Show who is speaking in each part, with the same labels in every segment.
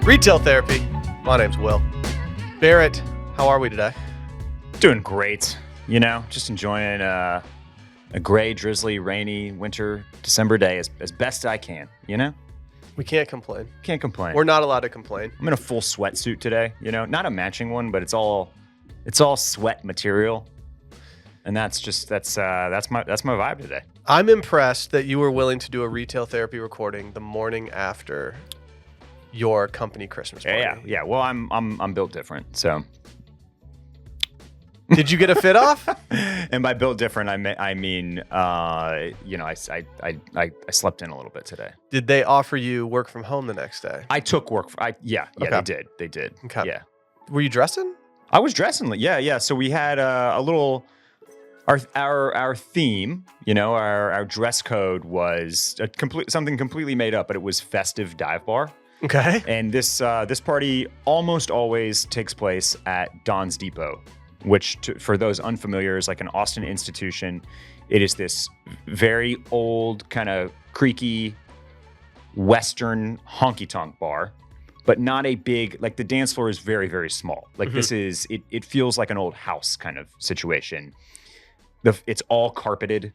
Speaker 1: Retail Therapy. My name's Will. Barrett, how are we today?
Speaker 2: Doing great. You know, just enjoying a gray, drizzly, rainy winter December day as best I can, you know?
Speaker 1: We can't complain.
Speaker 2: Can't complain.
Speaker 1: We're not allowed to complain.
Speaker 2: I'm in a full sweatsuit today, you know? Not a matching one, but it's all sweat material. And that's my vibe today.
Speaker 1: I'm impressed that you were willing to do a retail therapy recording the morning after your company Christmas party.
Speaker 2: Yeah. Well, I'm built different, so.
Speaker 1: Did you get a fit off?
Speaker 2: And by built different, I mean, I slept in a little bit today.
Speaker 1: Did they offer you work from home the next day?
Speaker 2: I took work.
Speaker 1: Okay.
Speaker 2: They did.
Speaker 1: Okay.
Speaker 2: Yeah.
Speaker 1: Were you dressing?
Speaker 2: I was dressing. Yeah. So we had a little. Our theme, you know, our dress code was something completely made up, but it was festive dive bar.
Speaker 1: Okay.
Speaker 2: And this party almost always takes place at Don's Depot, which for those unfamiliar is like an Austin institution. It is this very old, kind of creaky, Western honky-tonk bar, but not a big, like the dance floor is very, very small. Like this is, it feels like an old house kind of situation. It's all carpeted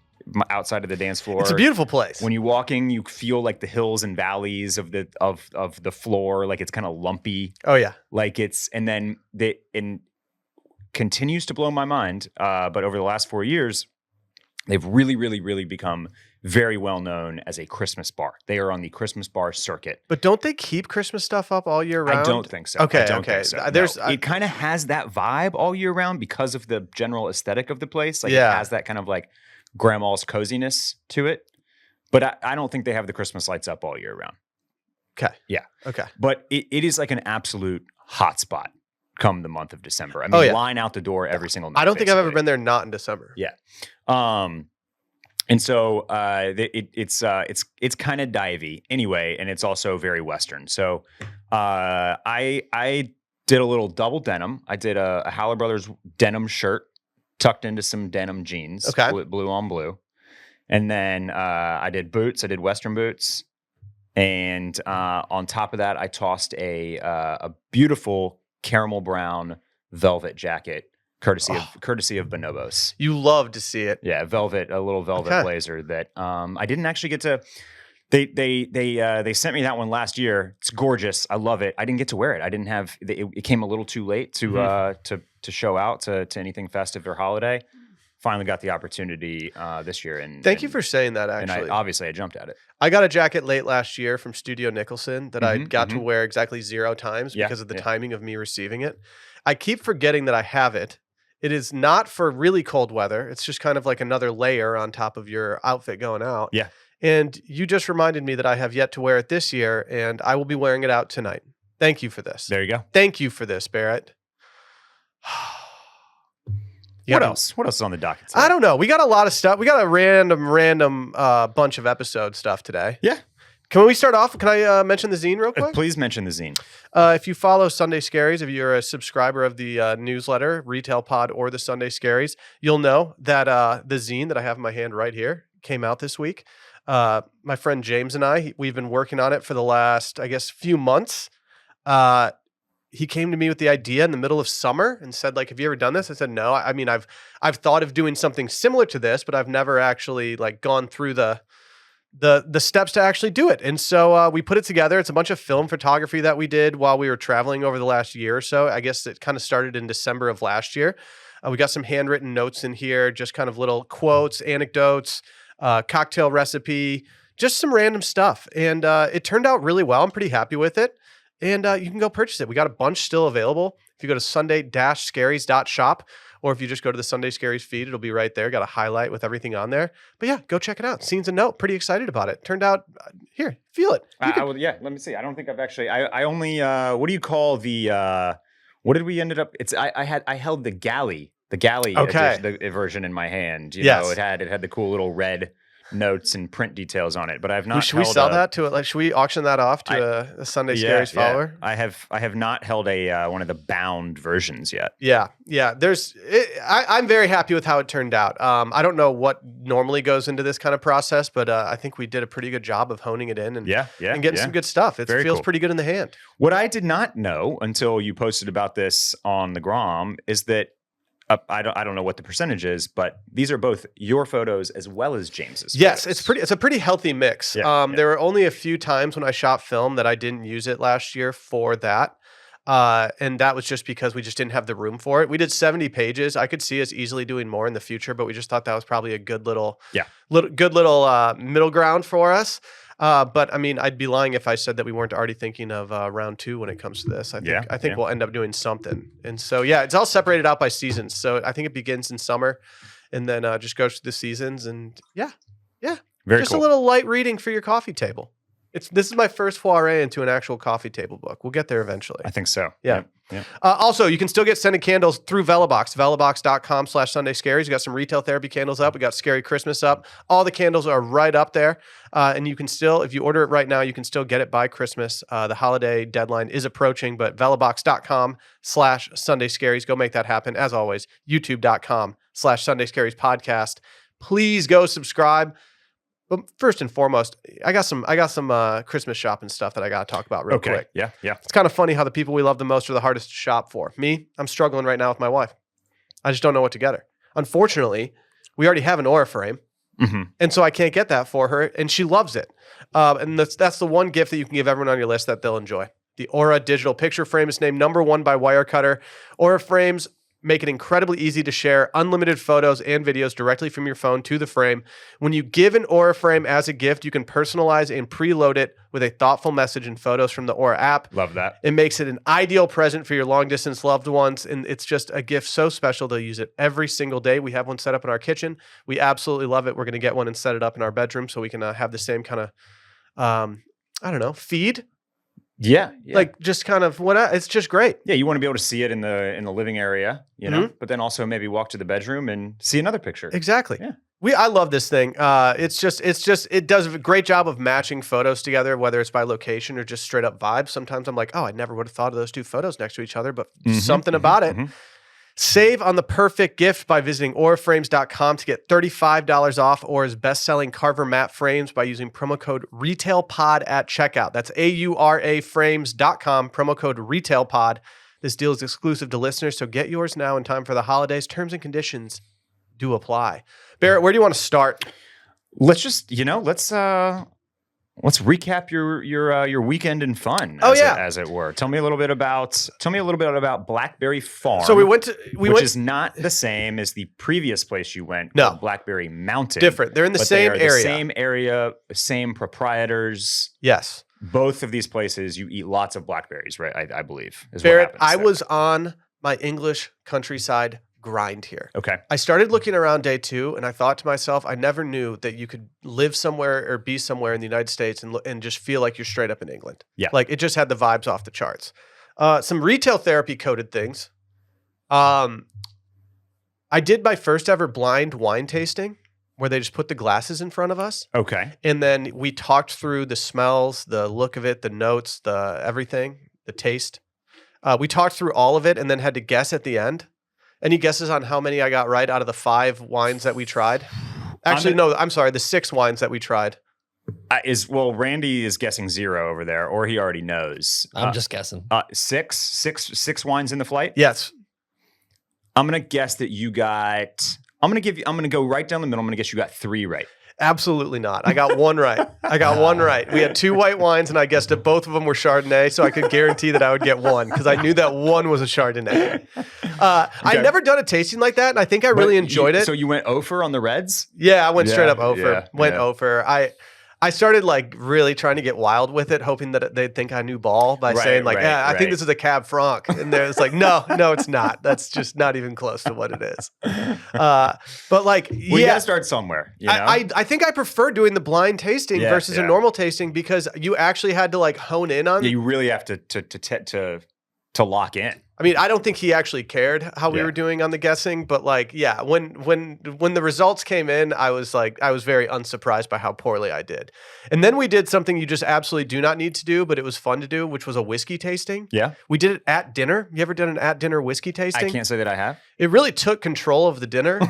Speaker 2: outside of the dance floor.
Speaker 1: It's a beautiful place.
Speaker 2: When you walk in, you feel like the hills and valleys of the floor. Like it's kind of lumpy.
Speaker 1: Oh yeah.
Speaker 2: Like and then continues to blow my mind. But over the last 4 years, they've really, really, really become very well known as a Christmas bar. They are on the Christmas bar circuit.
Speaker 1: But don't they keep Christmas stuff up all year round?
Speaker 2: I don't think so.
Speaker 1: Okay.
Speaker 2: I don't think so. It kind of has that vibe all year round because of the general aesthetic of the place. Like it has that kind of like grandma's coziness to it. But I don't think they have the Christmas lights up all year round.
Speaker 1: Okay.
Speaker 2: Yeah.
Speaker 1: Okay.
Speaker 2: But it is like an absolute hotspot come the month of December. I mean, line out the door every single night.
Speaker 1: I don't think I've ever been there not in December.
Speaker 2: Yeah. And so it's kind of divey anyway, and it's also very Western. So I did a little double denim. I did a Howler Brothers denim shirt tucked into some denim jeans, blue on blue. And then I did boots. I did Western boots. And on top of that, I tossed a beautiful caramel brown velvet jacket. Courtesy of Bonobos.
Speaker 1: You love to see it.
Speaker 2: Yeah, a little velvet blazer that I didn't actually get to. They sent me that one last year. It's gorgeous. I love it. I didn't get to wear it. I didn't have. It came a little too late to show out to anything festive or holiday. Finally got the opportunity this year. And
Speaker 1: thank you for saying that. Actually,
Speaker 2: and I jumped at it.
Speaker 1: I got a jacket late last year from Studio Nicholson that I got to wear exactly 0 times because of the timing of me receiving it. I keep forgetting that I have it. It is not for really cold weather. It's just kind of like another layer on top of your outfit going out.
Speaker 2: Yeah.
Speaker 1: And you just reminded me that I have yet to wear it this year, and I will be wearing it out tonight. Thank you for this.
Speaker 2: There you go.
Speaker 1: Thank you for this, Barrett.
Speaker 2: What else? What else is on the docket today?
Speaker 1: I don't know. We got a lot of stuff. We got a random bunch of episode stuff today.
Speaker 2: Yeah.
Speaker 1: Can we start off? Can I mention the zine real quick?
Speaker 2: Please mention the zine.
Speaker 1: If you follow Sunday Scaries, if you're a subscriber of the newsletter, Retail Pod or the Sunday Scaries, you'll know that the zine that I have in my hand right here came out this week. My friend James and we've been working on it for the last, I guess, few months. He came to me with the idea in the middle of summer and said, like, have you ever done this? I said, no. I mean, I've thought of doing something similar to this, but I've never actually like gone through the steps to actually do it. And so we put it together. It's a bunch of film photography that we did while we were traveling over the last year or so. I guess it kind of started in December of last year. We got some handwritten notes in here, just kind of little quotes, anecdotes, cocktail recipe, just some random stuff. And it turned out really well. I'm pretty happy with it. And you can go purchase it. We got a bunch still available. If you go to sunday-scaries.shop, or if you just go to the Sunday Scaries feed, it'll be right there. Got a highlight with everything on there. But yeah, go check it out. Scenes and Note. Pretty excited about it. Turned out, here, feel it.
Speaker 2: Yeah, let me see. I don't think I've actually, I only, what do you call the, what did we ended up, I held the galley edition, the version in my hand. You know, it had the cool little red notes and print details on it, but I've not.
Speaker 1: Should we sell that to it? Like, should we auction that off to a Sunday Scaries follower?
Speaker 2: I have not held a one of the bound versions yet.
Speaker 1: Yeah. I'm very happy with how it turned out. I don't know what normally goes into this kind of process, but I think we did a pretty good job of honing it in and getting some good stuff. It feels pretty good in the hand.
Speaker 2: What I did not know until you posted about this on the Grom is that I don't know what the percentage is, but these are both your photos as well as James's.
Speaker 1: Yes,
Speaker 2: photos.
Speaker 1: it's a pretty healthy mix. There were only a few times when I shot film that I didn't use it last year for that. And that was just because we just didn't have the room for it. We did 70 pages. I could see us easily doing more in the future, but we just thought that was probably a good little middle ground for us. But I mean, I'd be lying if I said that we weren't already thinking of round 2 when it comes to this. I think we'll end up doing something. And so, it's all separated out by seasons. So I think it begins in summer and then just goes through the seasons. And
Speaker 2: Very
Speaker 1: just
Speaker 2: cool.
Speaker 1: a little light reading for your coffee table. This is my first foray into an actual coffee table book. We'll get there eventually.
Speaker 2: I think so.
Speaker 1: Yeah.
Speaker 2: Yeah.
Speaker 1: Also, you can still get scented candles through Velobox, velobox.com/Sunday Scaries. We got some retail therapy candles up. We got Scary Christmas up. All the candles are right up there. And you can still, if you order it right now, you can still get it by Christmas. The holiday deadline is approaching, but velobox.com/Sunday Scaries. Go make that happen. As always, youtube.com/Sunday Scaries podcast. Please go subscribe. But first and foremost, I got some Christmas shopping stuff that I got to talk about real quick.
Speaker 2: Yeah.
Speaker 1: It's kind of funny how the people we love the most are the hardest to shop for. Me, I'm struggling right now with my wife. I just don't know what to get her. Unfortunately, we already have an Aura frame, and so I can't get that for her, and she loves it. And that's the one gift that you can give everyone on your list that they'll enjoy. The Aura digital picture frame is named #1 by Wirecutter. Aura frames make it incredibly easy to share unlimited photos and videos directly from your phone to the frame. When you give an Aura frame as a gift, you can personalize and preload it with a thoughtful message and photos from the Aura app.
Speaker 2: Love that.
Speaker 1: It makes it an ideal present for your long-distance loved ones, and it's just a gift so special to use it every single day. We have one set up in our kitchen. We absolutely love it. We're going to get one and set it up in our bedroom so we can have the same kind of, feed.
Speaker 2: Yeah.
Speaker 1: Like just kind of it's just great.
Speaker 2: Yeah, you want to be able to see it in the living area, but then also maybe walk to the bedroom and see another picture.
Speaker 1: Exactly.
Speaker 2: Yeah.
Speaker 1: I love this thing. It does a great job of matching photos together, whether it's by location or just straight up vibes. Sometimes I'm like, oh, I never would have thought of those two photos next to each other, but something about it. Save on the perfect gift by visiting auraframes.com to get $35 off Aura's best-selling Carver matte frames by using promo code RETAILPOD at checkout. That's auraframes.com, promo code RETAILPOD. This deal is exclusive to listeners, so get yours now in time for the holidays. Terms and conditions do apply. Barrett, where do you want to start?
Speaker 2: Let's just, let's recap your weekend in fun. As it were. Tell me a little bit about Blackberry Farm.
Speaker 1: So which
Speaker 2: is not the same as the previous place you went.
Speaker 1: No,
Speaker 2: Blackberry Mountain.
Speaker 1: Different. They're in the same area.
Speaker 2: The same area, same proprietors.
Speaker 1: Yes.
Speaker 2: Both of these places, you eat lots of blackberries, right? I believe.
Speaker 1: Barrett, I was on my English countryside grind here.
Speaker 2: Okay.
Speaker 1: I started looking around day 2 and I thought to myself, I never knew that you could live somewhere or be somewhere in the United States and just feel like you're straight up in England.
Speaker 2: Yeah.
Speaker 1: Like it just had the vibes off the charts. Some retail therapy coded things. I did my first ever blind wine tasting where they just put the glasses in front of us.
Speaker 2: Okay.
Speaker 1: And then we talked through the smells, the look of it, the notes, the everything, the taste. We talked through all of it and then had to guess at the end. Any guesses on how many I got right out of the 5 wines that we tried? Actually, no, I'm sorry, the 6 wines that we tried.
Speaker 2: Randy is guessing 0 over there, or he already knows.
Speaker 3: I'm just guessing.
Speaker 2: 6 wines in the flight?
Speaker 1: Yes.
Speaker 2: I'm gonna guess that you got. I'm gonna go right down the middle. I'm gonna guess you got 3 right.
Speaker 1: Absolutely not. I got 1 right. We had 2 white wines, and I guessed that both of them were Chardonnay, so I could guarantee that I would get 1 because I knew that 1 was a Chardonnay. I'd never done a tasting like that, and I think I really enjoyed it.
Speaker 2: So you went Ophir on the Reds?
Speaker 1: Yeah, I went straight up Ophir.
Speaker 2: Yeah,
Speaker 1: Ophir. I started like really trying to get wild with it, hoping that they'd think I knew ball by saying like, I think this is a Cab Franc. And it's like, no, it's not. That's just not even close to what it is. But like,
Speaker 2: you gotta start somewhere. You know?
Speaker 1: I think I prefer doing the blind tasting versus a normal tasting because you actually had to like hone in on.
Speaker 2: Yeah, you really have to to lock in.
Speaker 1: I mean, I don't think he actually cared how we
Speaker 2: Yeah.
Speaker 1: were doing on the guessing, but like, yeah, when the results came in, I was very unsurprised by how poorly I did. And then we did something you just absolutely do not need to do, but it was fun to do, which was a whiskey tasting.
Speaker 2: Yeah.
Speaker 1: We did it at dinner. You ever done an at dinner whiskey tasting?
Speaker 2: I can't say that I have.
Speaker 1: It really took control of the dinner.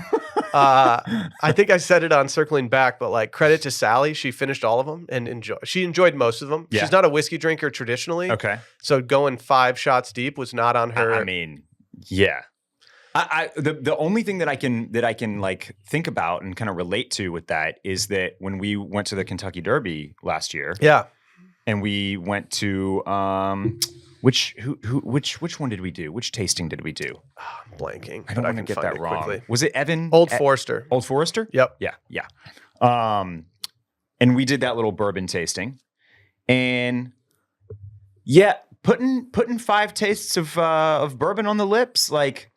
Speaker 1: I think I said it on circling back, but like credit to Sally, she finished all of them and she enjoyed most of them.
Speaker 2: Yeah.
Speaker 1: She's not a whiskey drinker traditionally,
Speaker 2: Okay.
Speaker 1: so going 5 shots deep was not on her.
Speaker 2: I mean, yeah. The only thing that I can like think about and kind of relate to with that is that when we went to the Kentucky Derby last year,
Speaker 1: Yeah.
Speaker 2: and we went to which one did we do? Which tasting did we do?
Speaker 1: I'm blanking.
Speaker 2: I don't
Speaker 1: but
Speaker 2: want to
Speaker 1: can
Speaker 2: get
Speaker 1: find
Speaker 2: that
Speaker 1: it
Speaker 2: wrong.
Speaker 1: quickly.
Speaker 2: Was it Evan?
Speaker 1: Old Forester.
Speaker 2: Old Forester?
Speaker 1: Yep.
Speaker 2: Yeah. And we did that little bourbon tasting, and yeah, putting 5 tastes of bourbon on the lips, like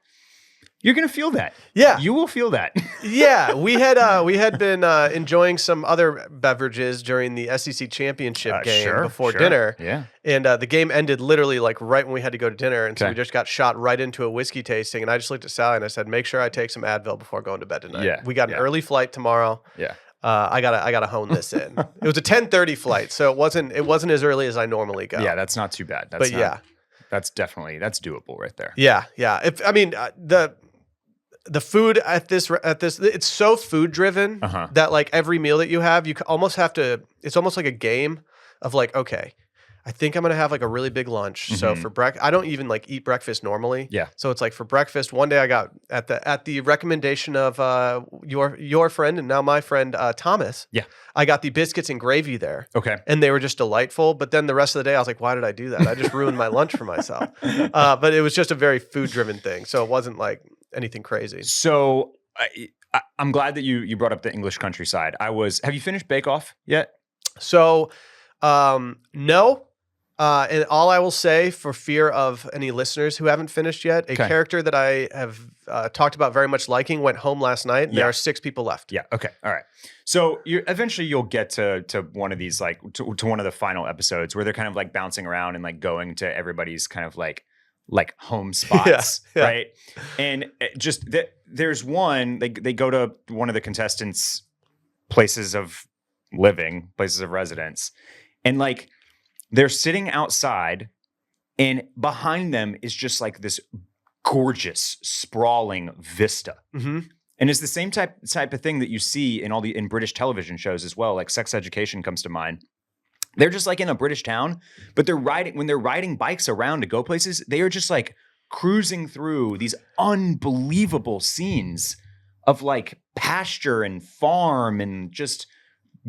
Speaker 2: you're gonna feel that.
Speaker 1: Yeah.
Speaker 2: You will feel that.
Speaker 1: Yeah, we had been enjoying some other beverages during the SEC championship game before dinner.
Speaker 2: Yeah.
Speaker 1: And the game ended literally like right when we had to go to dinner. And so
Speaker 2: Okay.
Speaker 1: we just got shot right into a whiskey tasting. And I just looked at Sally and I said, make sure I take some Advil before going to bed tonight.
Speaker 2: Yeah,
Speaker 1: We got an
Speaker 2: yeah.
Speaker 1: early flight tomorrow.
Speaker 2: Yeah.
Speaker 1: I gotta hone this in. It was a 10:30 flight, so it wasn't as early as I normally go.
Speaker 2: Yeah, that's not too bad.
Speaker 1: But yeah.
Speaker 2: That's doable right there.
Speaker 1: Yeah. The food at this it's so food driven
Speaker 2: Uh-huh.
Speaker 1: that like every meal that you have, almost have to. It's almost like a game of like, okay, I think I'm gonna have like a really big lunch. So
Speaker 2: Mhm.
Speaker 1: for breakfast, I don't even like eat breakfast normally.
Speaker 2: Yeah.
Speaker 1: So it's like for breakfast, one day I got at the recommendation of your friend and now my friend Thomas.
Speaker 2: Yeah.
Speaker 1: I got the biscuits and gravy there.
Speaker 2: Okay.
Speaker 1: And they were just delightful. But then the rest of the day, I was like, why did I do that? I just ruined my lunch for myself. But it was just a very food-driven thing. So it wasn't like anything crazy.
Speaker 2: So I'm glad that you brought up the English countryside. Have you finished Bake Off yet?
Speaker 1: So no. And all I will say, for fear of any listeners who haven't finished yet, a
Speaker 2: Okay.
Speaker 1: character that I have talked about very much liking went home last night.
Speaker 2: Yeah.
Speaker 1: There are 6 people left.
Speaker 2: Yeah. Okay. All right. So eventually you'll get to one of these, like to one of the final episodes where they're kind of like bouncing around and like going to everybody's kind of like home spots,
Speaker 1: Yeah.
Speaker 2: right? And there's one, they go to one of the contestants' places of living, places of residence, and like they're sitting outside, and behind them is just like this gorgeous, sprawling vista.
Speaker 1: Mm-hmm.
Speaker 2: And it's the same type of thing that you see in British television shows as well. Like Sex Education comes to mind. They're just like in a British town, but when they're riding bikes around to go places, they are just like cruising through these unbelievable scenes of like pasture and farm and just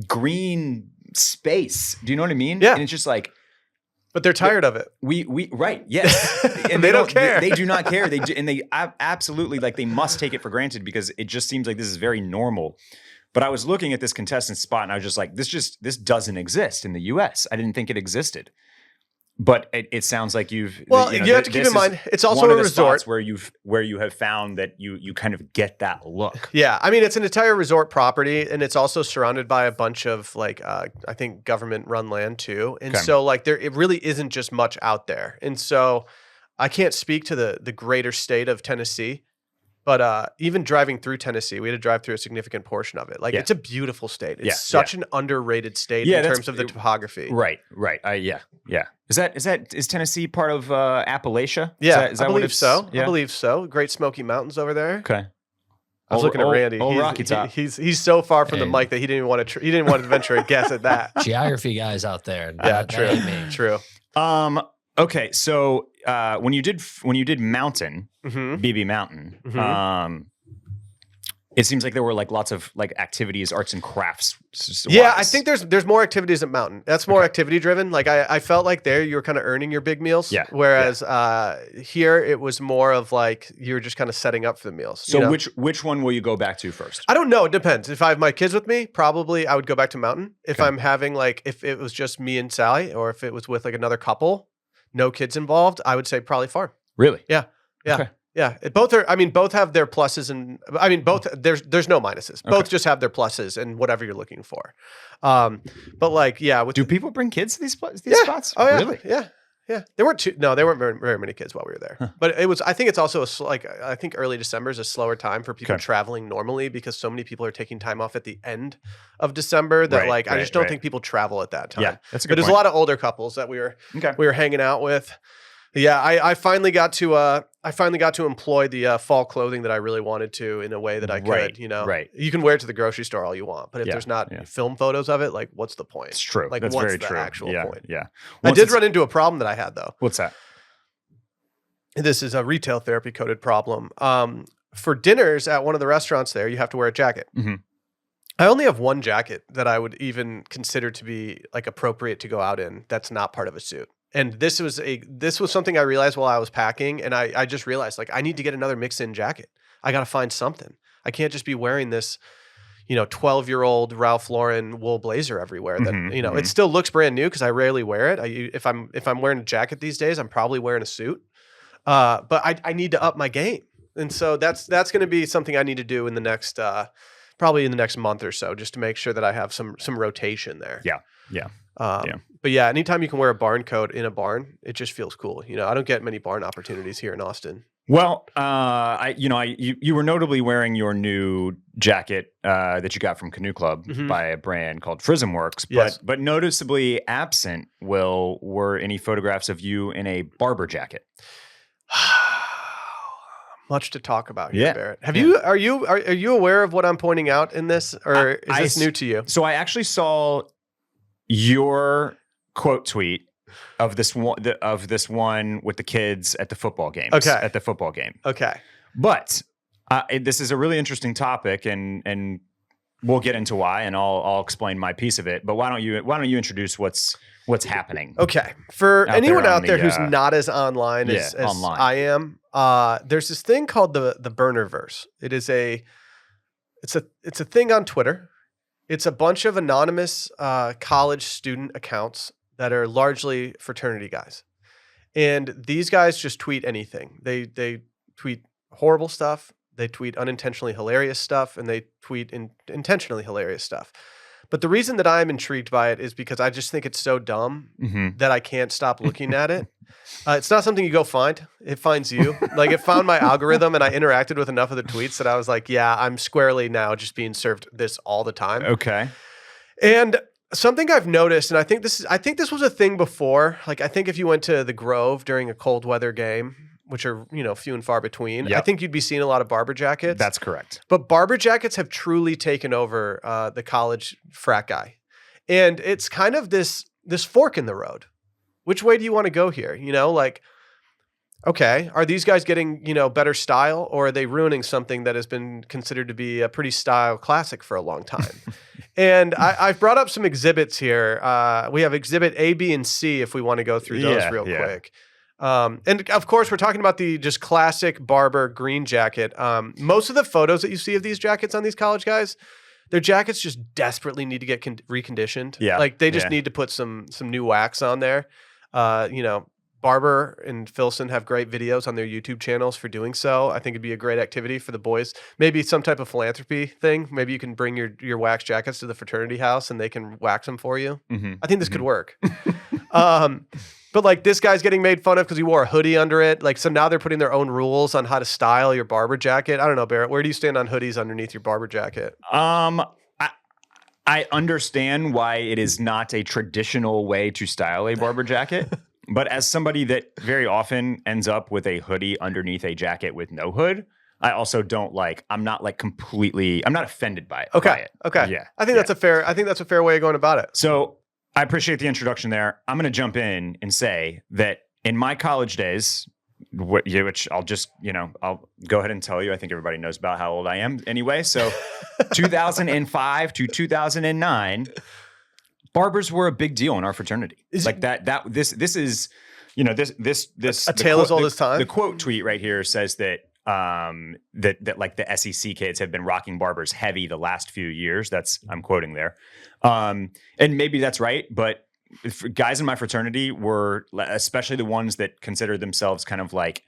Speaker 2: green space. Do you know what I mean?
Speaker 1: Yeah.
Speaker 2: And it's just like,
Speaker 1: But they're tired of it.
Speaker 2: we right, yes. And
Speaker 1: They don't care.
Speaker 2: They do not care. They absolutely, like, they must take it for granted because it just seems like this is very normal. But I was looking at this contestant spot and I was just like, this doesn't exist in the US. I didn't think it existed. But it sounds like you've
Speaker 1: Well, you have to keep in mind, it's also
Speaker 2: one
Speaker 1: a
Speaker 2: of the
Speaker 1: resort.
Speaker 2: spots where you have found that you kind of get that look.
Speaker 1: Yeah, I mean, it's an entire resort property, and it's also surrounded by a bunch of like, I think government-run land too. And
Speaker 2: Okay.
Speaker 1: so, like, it really isn't just much out there. And so, I can't speak to the greater state of Tennessee, but even driving through Tennessee, we had to drive through a significant portion of it. Like,
Speaker 2: Yeah.
Speaker 1: it's a beautiful state. It's
Speaker 2: Yeah,
Speaker 1: such an underrated state
Speaker 2: Yeah,
Speaker 1: in
Speaker 2: that's-
Speaker 1: terms of the topography.
Speaker 2: Right. Yeah. Is Tennessee part of Appalachia?
Speaker 1: Yeah,
Speaker 2: is
Speaker 1: I
Speaker 2: that what
Speaker 1: believe
Speaker 2: it's-
Speaker 1: so.
Speaker 2: Yeah.
Speaker 1: I believe so. Great Smoky Mountains over there.
Speaker 2: Okay.
Speaker 1: I was looking at Randy.
Speaker 2: Old
Speaker 1: He's-
Speaker 2: Rocky Top.
Speaker 1: He's so far from the
Speaker 3: Hey.
Speaker 1: mic that he didn't even want to. He didn't want to venture a guess at that.
Speaker 3: Geography guys out there.
Speaker 1: Yeah,
Speaker 3: That ain't me.
Speaker 1: true.
Speaker 2: Okay, so when you did Mountain,
Speaker 1: Mm-hmm.
Speaker 2: BB Mountain,
Speaker 1: Mhm.
Speaker 2: it seems like there were like lots of like activities, arts and crafts.
Speaker 1: Yeah, I think there's more activities at Mountain. That's more activity driven. Like I felt like there you were kind of earning your big meals.
Speaker 2: Yeah,
Speaker 1: Whereas here it was more of like you were just kind of setting up for the meals.
Speaker 2: So
Speaker 1: you know?
Speaker 2: which one will you go back to first?
Speaker 1: I don't know. It depends. If I have my kids with me, probably I would go back to Mountain. If
Speaker 2: Okay.
Speaker 1: I'm having like if it was just me and Sally, or if it was with like another couple, no kids involved, I would say probably Farm.
Speaker 2: Really?
Speaker 1: Yeah.
Speaker 2: Okay.
Speaker 1: Yeah, both are. I mean, both have their pluses, and I mean, both. There's no minuses. Both
Speaker 2: Okay.
Speaker 1: just have their pluses and whatever you're looking for. But like, yeah, with
Speaker 2: Do people bring kids to these
Speaker 1: yeah.
Speaker 2: spots?
Speaker 1: Oh yeah,
Speaker 2: Really?
Speaker 1: yeah, Yeah, there weren't very many kids while we were there. But I think it's also I think early December is a slower time for people traveling normally because so many people are taking time off at the end of December that I just don't think people travel at that time.
Speaker 2: Yeah, that's a good
Speaker 1: But there's
Speaker 2: point.
Speaker 1: a lot of older couples that we were hanging out with. Yeah, I finally got to employ the fall clothing that I really wanted to in a way that I could. You can wear it to the grocery store all you want, but if there's not film photos of it, like what's the point?
Speaker 2: It's true.
Speaker 1: Like
Speaker 2: that's
Speaker 1: what's
Speaker 2: very
Speaker 1: the
Speaker 2: true.
Speaker 1: actual point?
Speaker 2: Yeah.
Speaker 1: I did run into a problem that I had though.
Speaker 2: What's that?
Speaker 1: This is a retail therapy coded problem. For dinners at one of the restaurants there, you have to wear a jacket.
Speaker 2: Mm-hmm.
Speaker 1: I only have one jacket that I would even consider to be like appropriate to go out in. That's not part of a suit. And this was something I realized while I was packing, and I just realized like I need to get another mix-in jacket. I got to find something. I can't just be wearing this, 12-year-old Ralph Lauren wool blazer everywhere. That it still looks brand new because I rarely wear it. If I'm wearing a jacket these days, I'm probably wearing a suit. But I need to up my game, and so that's going to be something I need to do in the next probably in the next month or so, just to make sure that I have some rotation there.
Speaker 2: Yeah.
Speaker 1: But yeah, anytime you can wear a barn coat in a barn, it just feels cool. I don't get many barn opportunities here in Austin.
Speaker 2: Well, you were notably wearing your new jacket that you got from Canoe Club by a brand called Frism Works, but noticeably absent were any photographs of you in a Barbour jacket.
Speaker 1: Much to talk about here, Barrett. Are you aware of what I'm pointing out in this, or is this new to you?
Speaker 2: So I actually saw your quote tweet of this one with the kids at the football game.
Speaker 1: Okay.
Speaker 2: But this is a really interesting topic, and we'll get into why, and I'll explain my piece of it. But why don't you introduce what's happening?
Speaker 1: Okay. For anyone out there who's not as online as I am, there's this thing called the burnerverse. It's a thing on Twitter. It's a bunch of anonymous college student accounts that are largely fraternity guys. And these guys just tweet anything. They tweet horrible stuff. They tweet unintentionally hilarious stuff, and they tweet intentionally hilarious stuff. But the reason that I'm intrigued by it is because I just think it's so dumb that I can't stop looking at it. It's not something you go find. It finds you. Like it found my algorithm, and I interacted with enough of the tweets that I was like, yeah, I'm squarely now just being served this all the time.
Speaker 2: Okay.
Speaker 1: And something I've noticed, and I think this was a thing before. Like I think if you went to the Grove during a cold weather game, which are, few and far between, I think you'd be seeing a lot of Barbour jackets.
Speaker 2: That's correct.
Speaker 1: But Barbour jackets have truly taken over the college frat guy. And it's kind of this fork in the road. Which way do you want to go here? Okay, are these guys getting, better style, or are they ruining something that has been considered to be a pretty style classic for a long time? And I've brought up some exhibits here. We have exhibit A, B, and C if we want to go through those real quick. And of course, we're talking about the just classic Barbour green jacket. Most of the photos that you see of these jackets on these college guys, their jackets just desperately need to get reconditioned.
Speaker 2: Yeah.
Speaker 1: Like they just need to put some new wax on there. Barbour and Filson have great videos on their YouTube channels for doing so. I think it'd be a great activity for the boys. Maybe some type of philanthropy thing. Maybe you can bring your wax jackets to the fraternity house and they can wax them for you. I think this could work. But like this guy's getting made fun of because he wore a hoodie under it. Like, so now they're putting their own rules on how to style your Barbour jacket. I don't know, Barrett, where do you stand on hoodies underneath your Barbour jacket?
Speaker 2: I understand why it is not a traditional way to style a Barbour jacket. But as somebody that very often ends up with a hoodie underneath a jacket with no hood, I also don't I'm not offended by it.
Speaker 1: Okay. Yeah. I think that's a fair way of going about it.
Speaker 2: So I appreciate the introduction there. I'm going to jump in and say that in my college days, which I'll just, I'll go ahead and tell you, I think everybody knows about how old I am anyway. So 2005 to 2009, Barbours were a big deal in our fraternity. This is a
Speaker 1: tale as old as time.
Speaker 2: The quote tweet right here says that that like the SEC kids have been rocking Barbours heavy the last few years. I'm quoting there. And maybe that's right, but guys in my fraternity were, especially the ones that considered themselves kind of like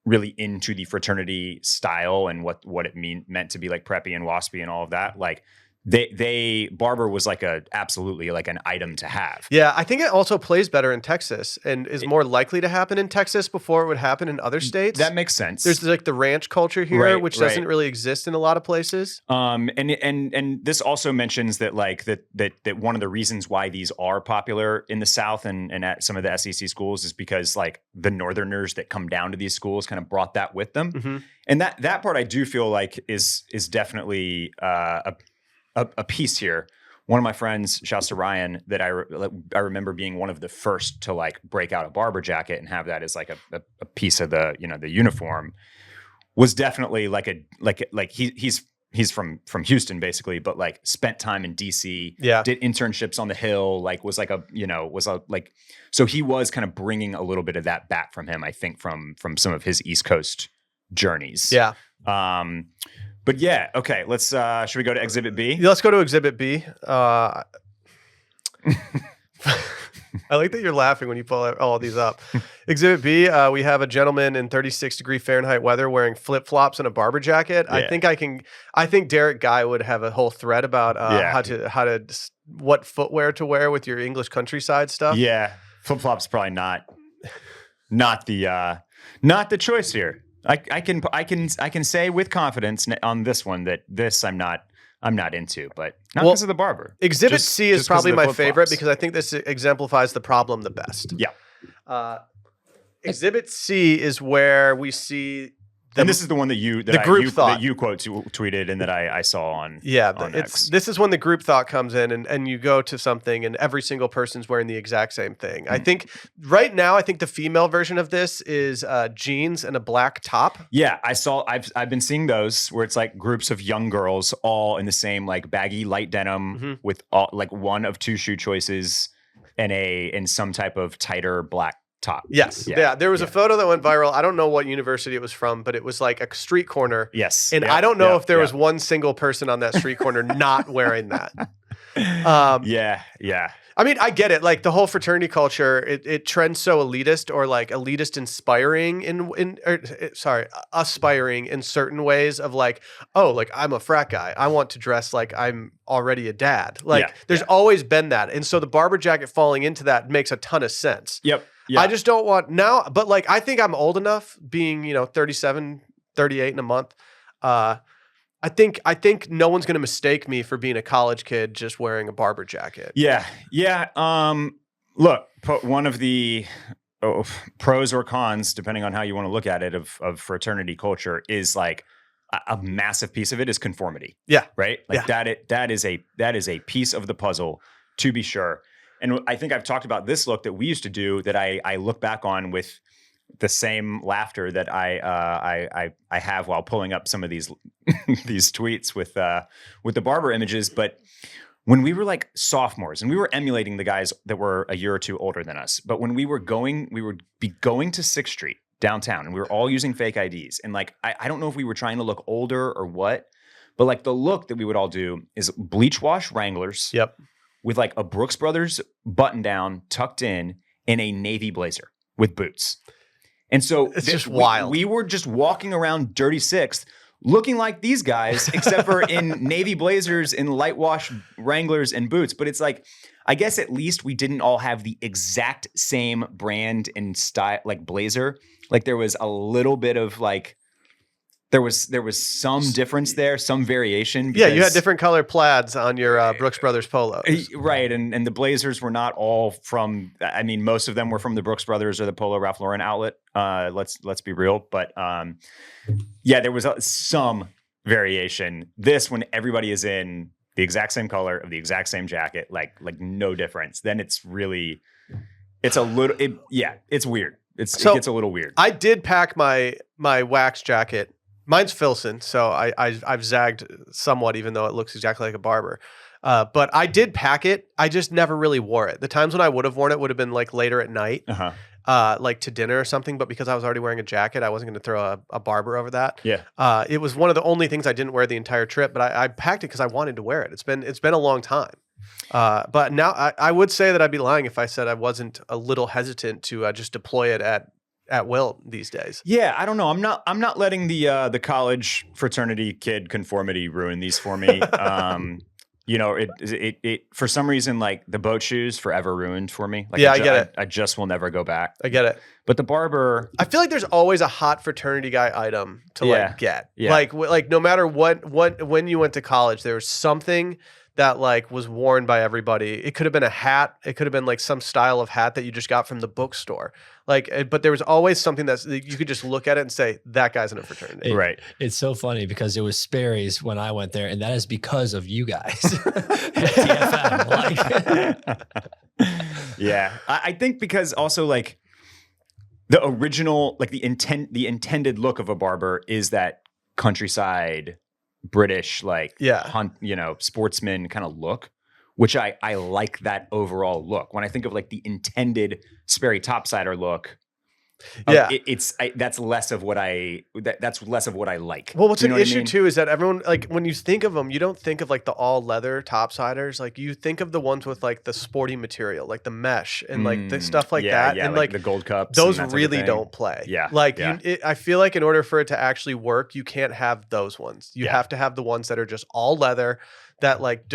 Speaker 2: really into the fraternity style and what it meant to be like preppy and waspy and all of that. Like Barbour was like absolutely like an item to have.
Speaker 1: Yeah, I think it also plays better in Texas and is more likely to happen in Texas before it would happen in other states.
Speaker 2: That makes sense.
Speaker 1: There's like the ranch culture here,
Speaker 2: Right,
Speaker 1: which
Speaker 2: right.
Speaker 1: doesn't really exist in a lot of places.
Speaker 2: And this also mentions that like that one of the reasons why these are popular in the South and at some of the SEC schools is because like the Northerners that come down to these schools kind of brought that with them.
Speaker 1: Mm-hmm.
Speaker 2: And that part I do feel like is definitely a piece here. One of my friends, shouts to Ryan, that I remember being one of the first to like break out a Barbour jacket and have that as like a piece of the the uniform, was definitely he's from Houston basically, but like spent time in DC, did internships on the Hill, like was so he was kind of bringing a little bit of that back from him, I think from some of his East Coast journeys.
Speaker 1: Yeah.
Speaker 2: But yeah, okay. Let's should we go to Exhibit B?
Speaker 1: Let's go to Exhibit B. I like that you're laughing when you pull all these up. Exhibit B, we have a gentleman in 36-degree Fahrenheit weather wearing flip-flops and a Barbour jacket. Yeah. I think Derek Guy would have a whole thread about what footwear to wear with your English countryside stuff.
Speaker 2: Yeah, flip-flops probably not the choice here. I can say with confidence on this one that this I'm not into, but not because of the Barbour.
Speaker 1: Exhibit C is probably my favorite because I think this exemplifies the problem the best.
Speaker 2: Yeah.
Speaker 1: Exhibit C is where we see.
Speaker 2: And this is the one that you quote tweeted and that I saw on.
Speaker 1: Yeah,
Speaker 2: on X.
Speaker 1: This is when the group thought comes in and you go to something and every single person's wearing the exact same thing. I think right now the female version of this is jeans and a black top.
Speaker 2: Yeah, I've been seeing those where it's like groups of young girls all in the same like baggy light denim with all, like one of two shoe choices and some type of tighter black top.
Speaker 1: Yes. Yeah. There was a photo that went viral. I don't know what university it was from, but it was like a street corner.
Speaker 2: Yes.
Speaker 1: And I don't know if there was one single person on that street corner not wearing that.
Speaker 2: Yeah.
Speaker 1: I mean, I get it. Like the whole fraternity culture, it trends so elitist or like elitist inspiring aspiring in certain ways of like, oh, like I'm a frat guy. I want to dress like I'm already a dad. Like there's always been that. And so the Barbour jacket falling into that makes a ton of sense.
Speaker 2: Yep. Yeah.
Speaker 1: I just don't want now, but like, I think I'm old enough being, 37, 38 in a month. I think no one's going to mistake me for being a college kid just wearing a Barbour jacket.
Speaker 2: Yeah. Look, one of the pros or cons, depending on how you want to look at it, of fraternity culture is like a massive piece of it is conformity.
Speaker 1: Yeah.
Speaker 2: Right. Like that is a piece of the puzzle, to be sure. And I think I've talked about this look that we used to do that I look back on with the same laughter that I have while pulling up some of these these tweets with the Barbour images. But when we were like sophomores and we were emulating the guys that were a year or two older than us, but when we would be going to 6th Street downtown and we were all using fake IDs. And like I don't know if we were trying to look older or what, but like the look that we would all do is bleach wash Wranglers.
Speaker 1: Yep.
Speaker 2: With like a Brooks Brothers button down tucked in a navy blazer with boots. And so
Speaker 1: it's just wild.
Speaker 2: We were just walking around Dirty Sixth looking like these guys, except for in navy blazers and light wash Wranglers and boots. But it's like, I guess at least we didn't all have the exact same brand and style, like blazer. Like there was a little bit of like, there was some difference there, some variation.
Speaker 1: Yeah, you had different color plaids on your Brooks Brothers polos.
Speaker 2: Right, and the blazers were not all from, I mean, most of them were from the Brooks Brothers or the Polo Ralph Lauren outlet. Let's be real. But there was some variation. This, when everybody is in the exact same color of the exact same jacket, like no difference, then it's really, it's a little, it's weird. It gets a little weird.
Speaker 1: I did pack my wax jacket. Mine's Filson, so I've zagged somewhat, even though it looks exactly like a Barbour. But I did pack it. I just never really wore it. The times when I would have worn it would have been like later at night, like to dinner or something. But because I was already wearing a jacket, I wasn't going to throw a Barbour over that.
Speaker 2: Yeah.
Speaker 1: It was one of the only things I didn't wear the entire trip. But I packed it because I wanted to wear it. It's been a long time. But now I would say that I'd be lying if I said I wasn't a little hesitant to just deploy it at will these days.
Speaker 2: Yeah, I don't know. I'm not letting the college fraternity kid conformity ruin these for me. You know, it for some reason, like the boat shoes forever ruined for me. Like,
Speaker 1: Yeah, I get it.
Speaker 2: I just will never go back.
Speaker 1: I get it.
Speaker 2: But the barber,
Speaker 1: I feel like there's always a hot fraternity guy item to like get.
Speaker 2: Yeah.
Speaker 1: Like no matter what when you went to college, there was something that like was worn by everybody. It could have been a hat. It could have been like some style of hat that you just got from the bookstore. Like, but there was always something that you could just look at it and say, that guy's in a fraternity.
Speaker 2: Right.
Speaker 3: It's so funny because it was Sperry's when I went there, and that is because of you guys. TFM, like.
Speaker 2: Yeah. I think because also like the original, like the intended look of a barber is that countryside British, like hunt, you know, sportsman kind of look, which I like that overall look. When I think of like the intended Sperry topsider look, that's less of what that's less of what I like.
Speaker 1: Well, what's
Speaker 2: you know
Speaker 1: an
Speaker 2: what I
Speaker 1: issue
Speaker 2: mean?
Speaker 1: too is that everyone, like when you think of them, you don't think of like the all leather topsiders. Like you think of the ones with like the sporty material, like the mesh and like the stuff like that.
Speaker 2: Yeah,
Speaker 1: and
Speaker 2: like the gold cups.
Speaker 1: those
Speaker 2: and that
Speaker 1: really
Speaker 2: type of thing.
Speaker 1: don't play.
Speaker 2: Yeah.
Speaker 1: Like
Speaker 2: yeah.
Speaker 1: I feel like in order for it to actually work, you can't have those ones. You have to have the ones that are just all leather that like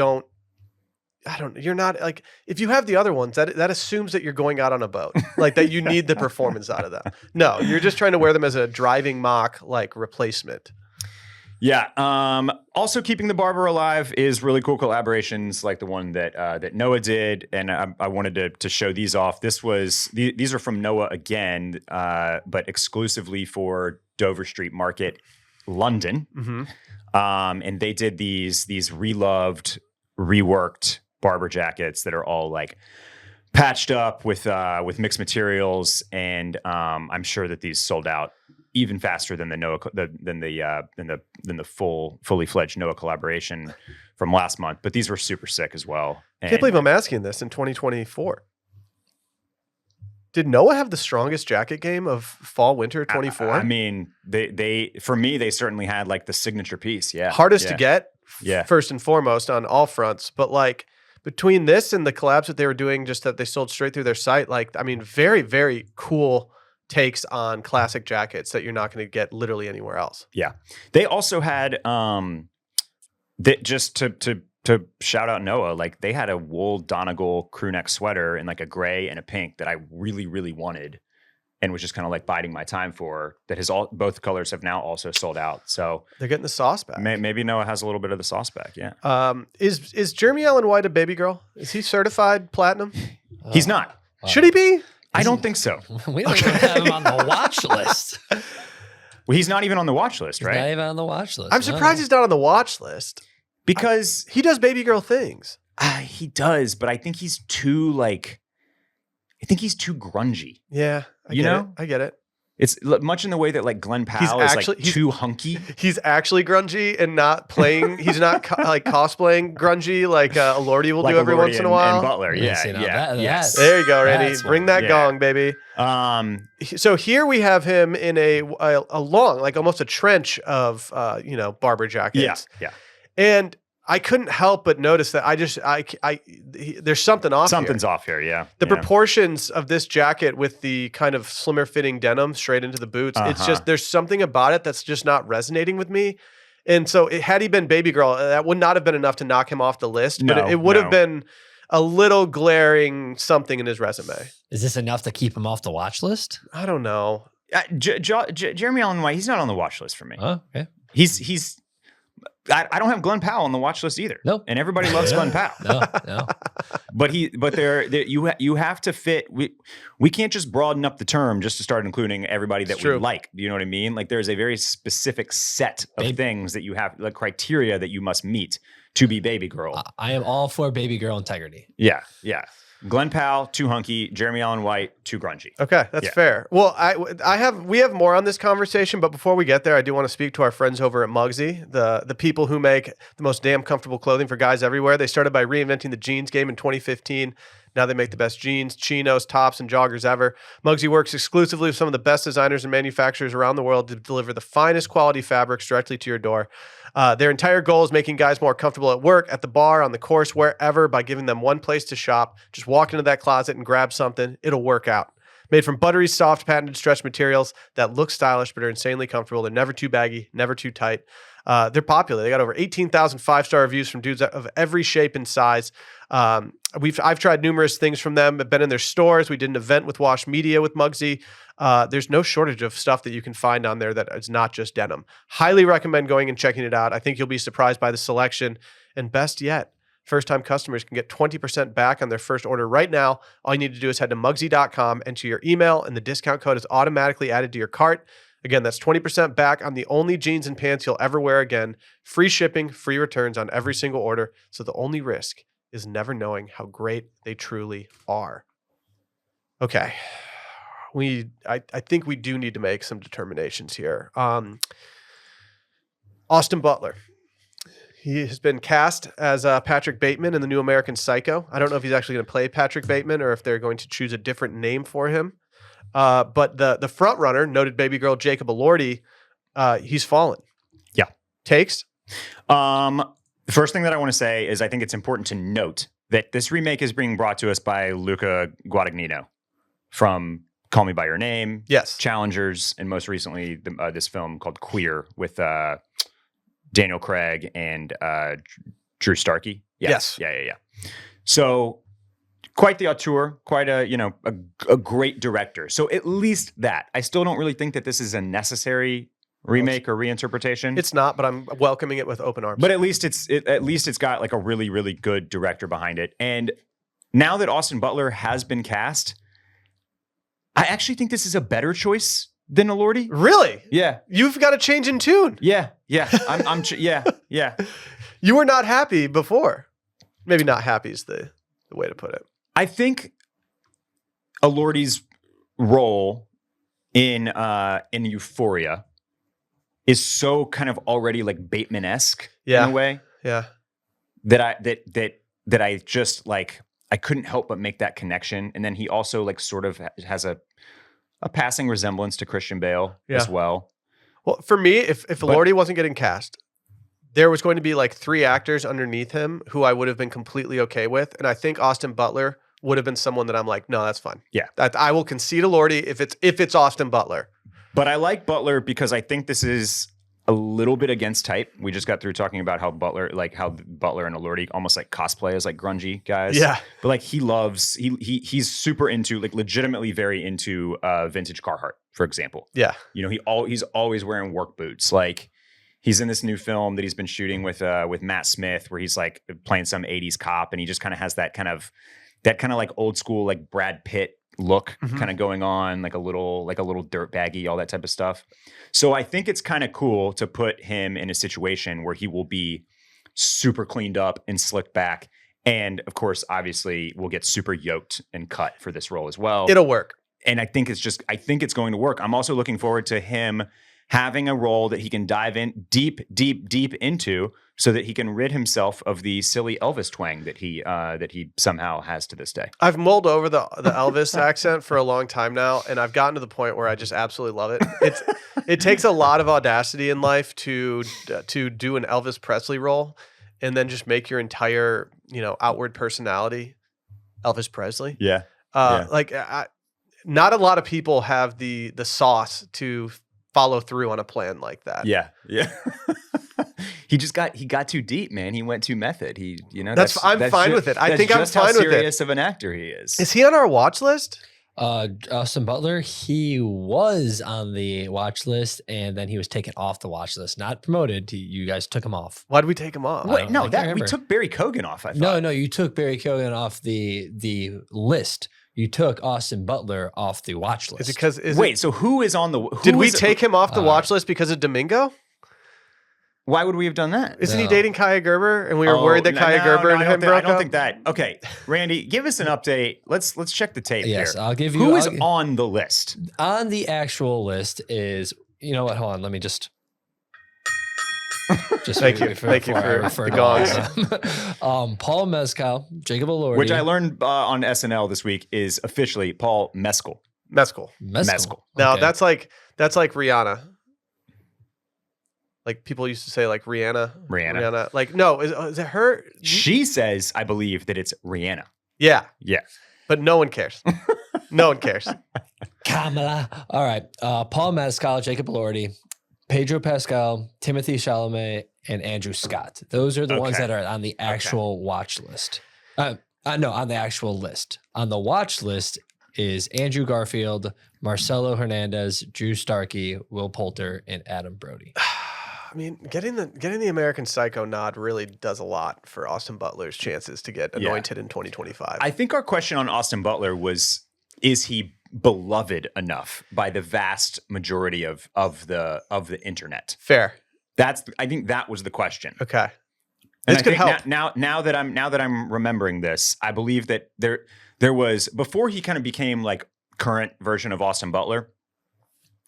Speaker 1: you're not like, if you have the other ones, that assumes that you're going out on a boat, like that you need the performance out of them. No, you're just trying to wear them as a driving mock like replacement.
Speaker 2: Yeah. Also keeping the barber alive is really cool collaborations like the one that Noah did. And I wanted to show these off. These are from Noah again, but exclusively for Dover Street Market, London.
Speaker 1: Mm-hmm.
Speaker 2: And they did these reloved, reworked barber jackets that are all like patched up with mixed materials, and I'm sure that these sold out even faster than the Noah than the fully fledged Noah collaboration from last month. But these were super sick as well.
Speaker 1: I can't believe I'm asking this in 2024. Did Noah have the strongest jacket game of fall winter 24?
Speaker 2: I mean, they for me they certainly had like the signature piece. Yeah,
Speaker 1: hardest to get.
Speaker 2: Yeah,
Speaker 1: first and foremost on all fronts, but like between this and the collabs that they were doing, just that they sold straight through their site, like, I mean, very, very cool takes on classic jackets that you're not going to get literally anywhere else.
Speaker 2: Yeah. They also had, just to shout out Noah, like they had a wool Donegal crew neck sweater in like a gray and a pink that I really, really wanted and was just kind of like biding my time for, that both colors have now also sold out. So
Speaker 1: they're getting the sauce back.
Speaker 2: Maybe Noah has a little bit of the sauce back. Yeah.
Speaker 1: Is Jeremy Allen White a baby girl? Is he certified platinum?
Speaker 2: He's not.
Speaker 1: Should he be?
Speaker 2: I don't think so.
Speaker 3: We don't even have him on the watch list.
Speaker 2: Well, he's not even on the watch list, right?
Speaker 3: He's not even on the watch list.
Speaker 1: I'm surprised he's not on the watch list.
Speaker 2: Because
Speaker 1: he does baby girl things.
Speaker 2: He does, but I think he's too grungy.
Speaker 1: Yeah. I get it.
Speaker 2: It's much in the way that like Glenn Powell is like too hunky.
Speaker 1: He's actually grungy and not playing. He's not like cosplaying grungy like Lordy will do every once in a while.
Speaker 2: And Butler, yes.
Speaker 1: There you go, Randy. Bring that gong, baby. So here we have him in a long, like almost a trench of barber jackets.
Speaker 2: Yeah.
Speaker 1: And I couldn't help but notice that there's something off.
Speaker 2: Something's off here, yeah.
Speaker 1: The proportions of this jacket with the kind of slimmer fitting denim straight into the boots, it's just, there's something about it that's just not resonating with me. And so had he been baby girl, that would not have been enough to knock him off the list, but it would have been a little glaring something in his resume.
Speaker 3: Is this enough to keep him off the watch list?
Speaker 1: I don't know.
Speaker 2: Jeremy Allen White, he's not on the watch list for me.
Speaker 3: Oh, okay.
Speaker 2: I don't have Glenn Powell on the watch list either.
Speaker 3: Nope.
Speaker 2: And everybody loves Glenn Powell.
Speaker 3: No.
Speaker 2: But you have to fit. We can't just broaden up the term just to start including everybody that we like. You know what I mean? Like there's a very specific set of things that you have, like criteria that you must meet to be baby girl.
Speaker 3: I am all for baby girl integrity.
Speaker 2: Yeah. Glenn Powell, too hunky. Jeremy Allen White, too grungy.
Speaker 1: Okay, that's fair. Well, we have more on this conversation, but before we get there, I do want to speak to our friends over at Mugsy, the people who make the most damn comfortable clothing for guys everywhere. They started by reinventing the jeans game in 2015. Now they make the best jeans, chinos, tops, and joggers ever. Mugsy works exclusively with some of the best designers and manufacturers around the world to deliver the finest quality fabrics directly to your door. Their entire goal is making guys more comfortable at work, at the bar, on the course, wherever, by giving them one place to shop. Just walk into that closet and grab something. It'll work out. Made from buttery soft patented stretch materials that look stylish but are insanely comfortable. They're never too baggy, never too tight. They're popular. They got over 18,000 5-star reviews from dudes of every shape and size. I've tried numerous things from them. I've been in their stores. We did an event with Wash Media with Mugsy. There's no shortage of stuff that you can find on there that is not just denim. Highly recommend going and checking it out. I think you'll be surprised by the selection. And best yet, first-time customers can get 20% back on their first order right now. All you need to do is head to Mugsy.com, enter your email, and the discount code is automatically added to your cart. Again, that's 20% back on the only jeans and pants you'll ever wear again. Free shipping, free returns on every single order. So the only risk is never knowing how great they truly are. Okay. I think we do need to make some determinations here. Austin Butler. He has been cast as Patrick Bateman in the new American Psycho. I don't know if he's actually going to play Patrick Bateman or if they're going to choose a different name for him. But the front runner, noted baby girl Jacob Elordi, he's fallen.
Speaker 2: Yeah.
Speaker 1: Takes?
Speaker 2: The first thing that I want to say is I think it's important to note that this remake is being brought to us by Luca Guadagnino from Call Me By Your Name,
Speaker 1: Yes.
Speaker 2: Challengers, and most recently this film called Queer with Daniel Craig and Drew Starkey.
Speaker 1: Yes.
Speaker 2: Yeah. So quite the auteur, quite a great director. So at least that. I still don't really think that this is a necessary remake or reinterpretation.
Speaker 1: It's not, but I'm welcoming it with open arms.
Speaker 2: But at least it's got like a really, really good director behind it. And now that Austin Butler has been cast, I actually think this is a better choice than Elordi.
Speaker 1: Really?
Speaker 2: Yeah.
Speaker 1: You've got a change in tune.
Speaker 2: Yeah. Yeah. Yeah.
Speaker 1: You were not happy before. Maybe not happy is the way to put it.
Speaker 2: I think Elordi's role in Euphoria is so kind of already like Bateman-esque in a way.
Speaker 1: Yeah.
Speaker 2: That I just like I couldn't help but make that connection. And then he also like sort of has a passing resemblance to Christian Bale as well.
Speaker 1: Well, for me, if Elordi wasn't getting cast, there was going to be like 3 actors underneath him who I would have been completely okay with. And I think Austin Butler would have been someone that I'm like, no, that's fine.
Speaker 2: Yeah.
Speaker 1: I will concede Elordi if it's Austin Butler.
Speaker 2: But I like Butler because I think this is a little bit against type. We just got through talking about how Butler and Elordi almost like cosplay as like grungy guys.
Speaker 1: Yeah.
Speaker 2: But like he's super into like legitimately very into vintage Carhartt, for example.
Speaker 1: Yeah.
Speaker 2: You know, he's always wearing work boots. Like he's in this new film that he's been shooting with Matt Smith where he's like playing some 80s cop and he just kind of has that kind of like old school like Brad Pitt look kind of going on, like a little dirt baggy, all that type of stuff. So I think it's kind of cool to put him in a situation where he will be super cleaned up and slicked back. And of course, obviously will get super yoked and cut for this role as well.
Speaker 1: It'll work.
Speaker 2: And I think it's going to work. I'm also looking forward to him having a role that he can dive in deep into so that he can rid himself of the silly Elvis twang that he somehow has to this day.
Speaker 1: I've mulled over the Elvis accent for a long time now, and I've gotten to the point where I just absolutely love it. It takes a lot of audacity in life to do an Elvis Presley role and then just make your entire, outward personality Elvis Presley.
Speaker 2: Yeah.
Speaker 1: Not a lot of people have the sauce to follow through on a plan like that.
Speaker 2: Yeah. He got too deep, man. He went too method.
Speaker 1: I'm fine with it. I think I'm fine with it.
Speaker 2: How serious of an actor he is.
Speaker 1: Is he on our watch list?
Speaker 3: Austin Butler, he was on the watch list and then he was taken off the watch list, not promoted. You guys took him off.
Speaker 1: Why did we take him off?
Speaker 2: Wait, we took Barry Kogan off. I thought.
Speaker 3: No, you took Barry Kogan off the list. You took Austin Butler off the watch list.
Speaker 2: So who is on the?
Speaker 1: Did we take him off the watch list because of Domingo?
Speaker 2: Why would we have done that?
Speaker 1: Isn't he dating Kaya Gerber? And we were worried that Kaya Gerber and him broke up?
Speaker 2: I don't think that. Okay, Randy, give us an update. Let's check the tape here.
Speaker 3: Yes, I'll give you.
Speaker 2: Who is on the list?
Speaker 3: On the actual list is, you know what? Hold on, let me just
Speaker 1: thank you for the gongs.
Speaker 3: Paul Mescal, Jacob Elordi,
Speaker 2: which I learned on SNL this week is officially Paul Mescal.
Speaker 1: Mescal. Now
Speaker 3: Okay.
Speaker 1: that's like Rihanna. Like people used to say like Rihanna. Like, no, is it her?
Speaker 2: She says, I believe that it's Rihanna.
Speaker 1: Yeah.
Speaker 2: Yeah.
Speaker 1: But no one cares. No one cares.
Speaker 3: Kamala. All right. Paul Mescal, Jacob Elordi, Pedro Pascal, Timothy Chalamet, and Andrew Scott. Those are the ones that are on the actual watch list. No, on the actual list. On the watch list is Andrew Garfield, Marcelo Hernandez, Drew Starkey, Will Poulter, and Adam Brody.
Speaker 1: I mean, getting the American Psycho nod really does a lot for Austin Butler's chances to get anointed in 2025.
Speaker 2: I think our question on Austin Butler was, is he beloved enough by the vast majority of the internet?
Speaker 1: Fair.
Speaker 2: I think that was the question.
Speaker 1: Okay.
Speaker 2: And
Speaker 1: this could help.
Speaker 2: Now that I'm remembering this, I believe that there was, before he kind of became like current version of Austin Butler,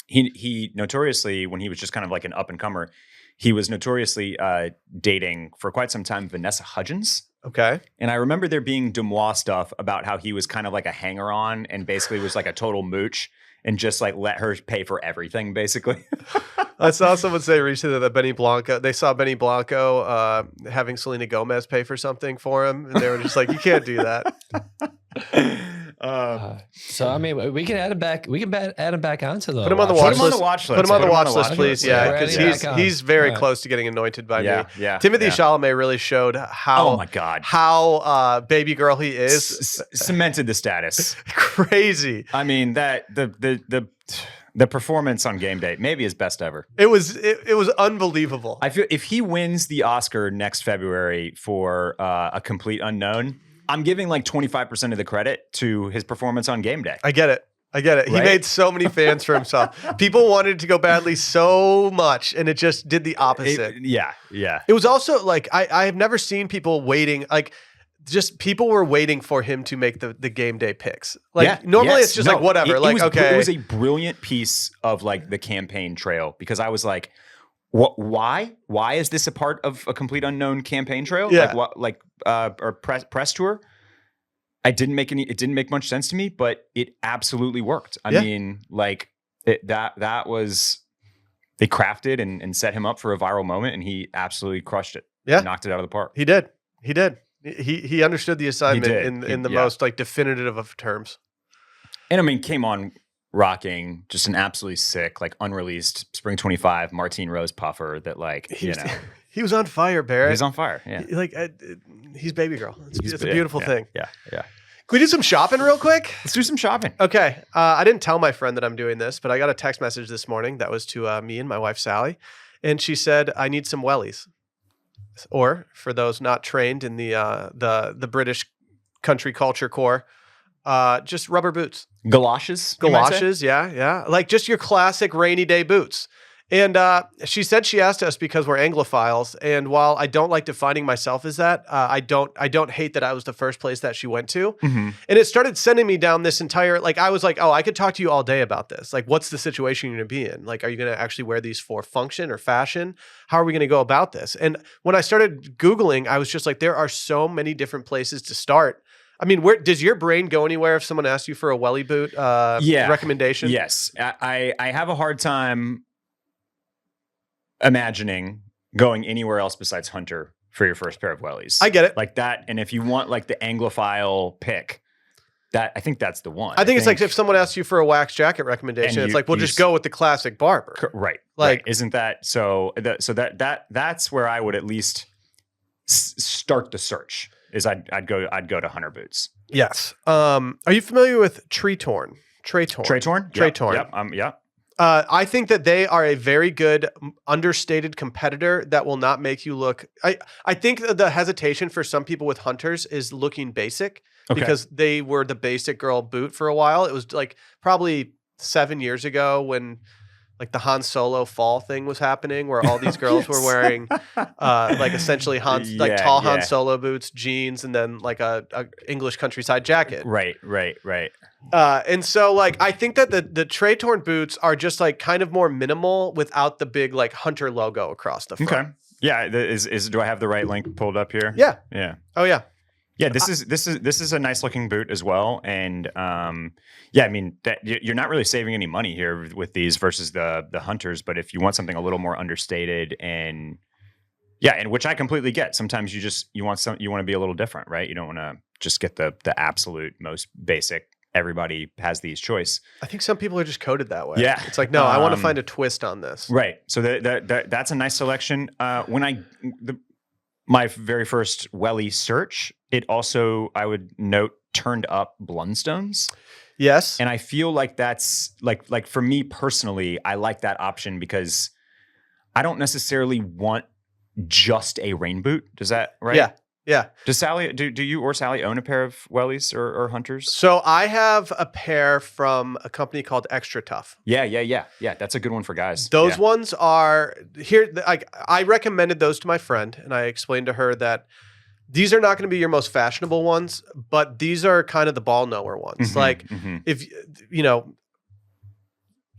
Speaker 2: he notoriously, when he was just kind of like an up and comer, he was notoriously dating for quite some time Vanessa Hudgens.
Speaker 1: Okay.
Speaker 2: And I remember there being Demois stuff about how he was kind of like a hanger-on and basically was like a total mooch and just like let her pay for everything, basically.
Speaker 1: I saw someone say recently that they saw Benny Blanco having Selena Gomez pay for something for him. And they were just like, you can't do that.
Speaker 3: So, I mean, we can add him back. We can add him back onto the
Speaker 1: Put him on the watch list.
Speaker 2: Put
Speaker 1: him on the watch list, please. Yeah, because
Speaker 3: Yeah.
Speaker 1: he's very close to getting anointed by me.
Speaker 2: Yeah.
Speaker 1: Timothy Chalamet really showed how,
Speaker 2: oh my God,
Speaker 1: how baby girl he is.
Speaker 2: Cemented the status.
Speaker 1: Crazy.
Speaker 2: I mean, that the performance on game day, maybe his best ever.
Speaker 1: It was unbelievable.
Speaker 2: I feel if he wins the Oscar next February for A Complete Unknown, I'm giving like 25% of the credit to his performance on game day.
Speaker 1: I get it. He
Speaker 2: Right?
Speaker 1: made so many fans for himself. People wanted it to go badly so much, and it just did the opposite.
Speaker 2: Yeah.
Speaker 1: It was also like I have never seen people waiting, like just people were waiting for him to make the game day picks. Like normally it's just like whatever.
Speaker 2: It was a brilliant piece of like the campaign trail, because I was like, what? Why is this a part of A Complete Unknown campaign trail?
Speaker 1: Yeah.
Speaker 2: Or press tour? It didn't make much sense to me, but it absolutely worked. I mean, like that was, they crafted and set him up for a viral moment, and he absolutely crushed it.
Speaker 1: Yeah.
Speaker 2: Knocked it out of the park.
Speaker 1: He did. He understood the assignment in the most like definitive of terms.
Speaker 2: And I mean, came on rocking just an absolutely sick, like unreleased Spring 25 Martine Rose puffer that like,
Speaker 1: He was on fire, Barrett.
Speaker 2: He's on fire. Yeah.
Speaker 1: Like he's baby girl. It's a beautiful thing.
Speaker 2: Yeah.
Speaker 1: Can we do some shopping real quick?
Speaker 2: Let's do some shopping.
Speaker 1: Okay. I didn't tell my friend that I'm doing this, but I got a text message this morning that was to me and my wife, Sally. And she said, I need some wellies. Or for those not trained in the British country culture core, just rubber boots.
Speaker 2: Galoshes,
Speaker 1: yeah. Like just your classic rainy day boots. And she said she asked us because we're Anglophiles, and while I don't like defining myself as that, I don't hate that I was the first place that she went to.
Speaker 2: Mm-hmm.
Speaker 1: And it started sending me down this entire, like, I was like, oh, I could talk to you all day about this. Like, what's the situation you're going to be in? Like, are you going to actually wear these for function or fashion? How are we going to go about this? And when I started Googling, I was just like, there are so many different places to start. I mean, where does your brain go anywhere if someone asks you for a welly boot recommendation?
Speaker 2: Yes. I have a hard time imagining going anywhere else besides Hunter for your first pair of wellies.
Speaker 1: I get it.
Speaker 2: Like that. And if you want like the Anglophile pick, I think that's the one.
Speaker 1: I think it's like if someone asks you for a wax jacket recommendation, it's like, we'll just go with the classic Barbour.
Speaker 2: Right.
Speaker 1: Like,
Speaker 2: isn't that so? That's where I would at least start the search. Is I'd go to Hunter boots.
Speaker 1: Yes. Are you familiar with Tree Torn?
Speaker 2: Trey Torn. Yep.
Speaker 1: I think that they are a very good understated competitor that will not make you look. I think the hesitation for some people with Hunters is looking basic because they were the basic girl boot for a while. It was like probably 7 years ago when like the Han Solo fall thing was happening, where all these girls were wearing like essentially tall Han Solo boots, jeans, and then like a English countryside jacket.
Speaker 2: Right.
Speaker 1: And so like I think that the Trey Torn boots are just like kind of more minimal without the big like Hunter logo across the front.
Speaker 2: Okay. Yeah. Do I have the right link pulled up here?
Speaker 1: Yeah.
Speaker 2: Yeah.
Speaker 1: Oh yeah.
Speaker 2: Yeah, this is a nice looking boot as well, and I mean that you're not really saving any money here with these versus the Hunters. But if you want something a little more understated, and which I completely get. Sometimes you want to be a little different, right? You don't want to just get the absolute most basic everybody has these choice.
Speaker 1: I think some people are just coded that way.
Speaker 2: Yeah.
Speaker 1: It's like, no, I want to find a twist on this.
Speaker 2: Right. So that's a nice selection. My very first welly search, it also, I would note, turned up Blundstones.
Speaker 1: Yes.
Speaker 2: And I feel like that's like for me personally, I like that option because I don't necessarily want just a rain boot. Does that right?
Speaker 1: Yeah. Yeah.
Speaker 2: Does Sally do you or Sally own a pair of wellies or hunters?
Speaker 1: So I have a pair from a company called Extra Tough.
Speaker 2: Yeah. That's a good one for guys.
Speaker 1: Those ones are here. I recommended those to my friend, and I explained to her that these are not going to be your most fashionable ones, but these are kind of the ball knower ones. If you know,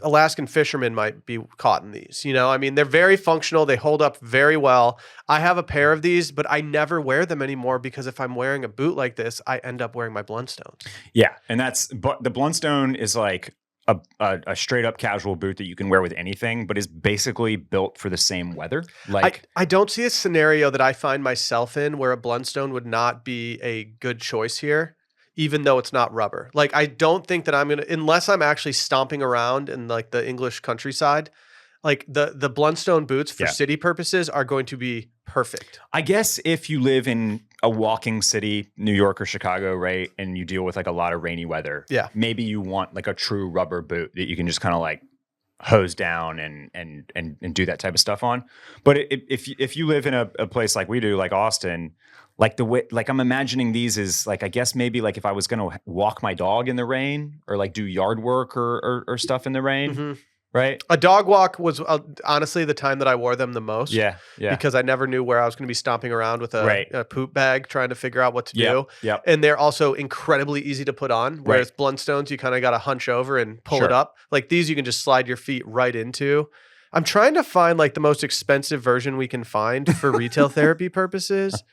Speaker 1: Alaskan fishermen might be caught in these, I mean, they're very functional. They hold up very well. I have a pair of these, but I never wear them anymore because if I'm wearing a boot like this, I end up wearing my Blundstones.
Speaker 2: Yeah. And but the Blundstone is like a straight up casual boot that you can wear with anything, but is basically built for the same weather. Like
Speaker 1: I don't see a scenario that I find myself in where a Blundstone would not be a good choice here, even though it's not rubber. Like, I don't think that I'm going to, unless I'm actually stomping around in like the English countryside, like the Blundstone boots for city purposes are going to be perfect.
Speaker 2: I guess if you live in a walking city, New York or Chicago, right, and you deal with like a lot of rainy weather, maybe you want like a true rubber boot that you can just kind of like hose down and do that type of stuff on. But if you live in a place like we do, like Austin, like the way, like I'm imagining these is like, I guess maybe like if I was going to walk my dog in the rain or like do yard work or stuff in the rain, right?
Speaker 1: A dog walk was honestly the time that I wore them the most.
Speaker 2: Yeah.
Speaker 1: Because I never knew where I was going to be stomping around with a poop bag trying to figure out what to do.
Speaker 2: Yep.
Speaker 1: And they're also incredibly easy to put on. Whereas Blundstones, you kind of got to hunch over and pull it up. Like these, you can just slide your feet right into. I'm trying to find like the most expensive version we can find for retail therapy purposes.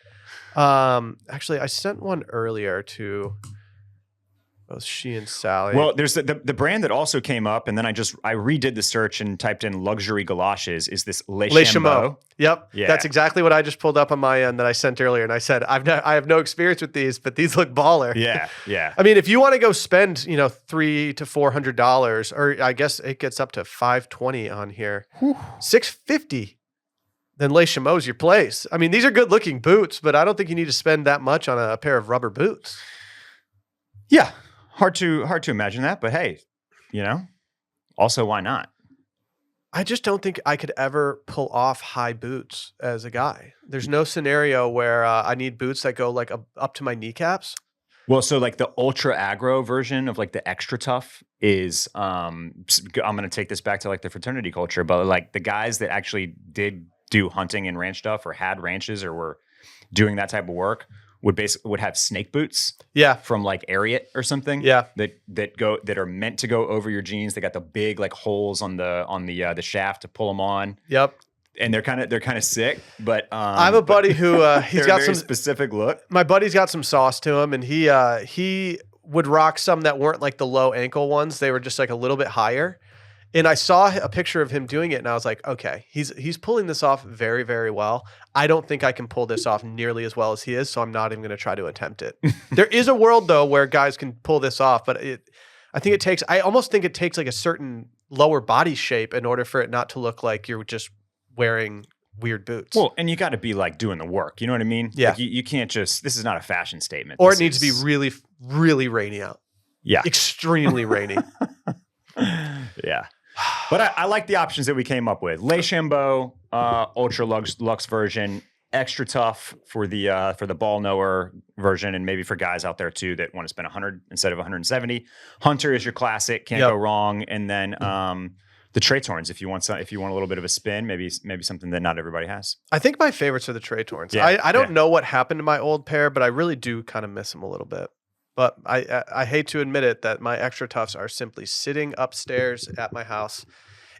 Speaker 1: Actually, I sent one earlier to both she and Sally.
Speaker 2: Well, there's the brand that also came up, and then I redid the search and typed in luxury galoshes. Is this Les Chameaux?
Speaker 1: Yep,
Speaker 2: yeah.
Speaker 1: That's exactly what I just pulled up on my end that I sent earlier, and I said I have no experience with these, but these look baller.
Speaker 2: Yeah.
Speaker 1: I mean, if you want to go spend $300 to $400, or I guess it gets up to $520 on here, $650. Then Les Chameaux's your place. I mean, these are good looking boots, but I don't think you need to spend that much on a pair of rubber boots.
Speaker 2: Yeah. Hard to imagine that, but hey, also why not?
Speaker 1: I just don't think I could ever pull off high boots as a guy. There's no scenario where I need boots that go like up to my kneecaps.
Speaker 2: Well, so like the ultra aggro version of like the extra tough is, I'm going to take this back to like the fraternity culture, but like the guys that actually did do hunting and ranch stuff or had ranches or were doing that type of work would have snake boots from like Ariat or something that are meant to go over your jeans. They got the big like holes on the shaft to pull them on.
Speaker 1: Yep.
Speaker 2: And they're kind of sick, but
Speaker 1: I have a buddy who he's got some
Speaker 2: specific look.
Speaker 1: My buddy's got some sauce to him, and he would rock some that weren't like the low ankle ones. They were just like a little bit higher. And I saw a picture of him doing it, and I was like, okay, he's pulling this off very, very well. I don't think I can pull this off nearly as well as he is, so I'm not even going to try to attempt it. There is a world, though, where guys can pull this off, but I almost think it takes like a certain lower body shape in order for it not to look like you're just wearing weird boots.
Speaker 2: Well, and you got to be like doing the work. You know what I mean?
Speaker 1: Yeah.
Speaker 2: Like you can't just, this is not a fashion statement.
Speaker 1: Or it needs to be really, really rainy out.
Speaker 2: Yeah.
Speaker 1: Extremely rainy.
Speaker 2: Yeah. But I like the options that we came up with. Les Chameaux, ultra luxe version, extra tough for the ball knower version, and maybe for guys out there too that want to spend 100 instead of 170. Hunter is your classic, can't go wrong. And then the Traytorns, if you want a little bit of a spin, maybe something that not everybody has.
Speaker 1: I think my favorites are the Traytorns.
Speaker 2: Yeah,
Speaker 1: I don't know what happened to my old pair, but I really do kind of miss them a little bit. But I hate to admit it that my extra toughs are simply sitting upstairs at my house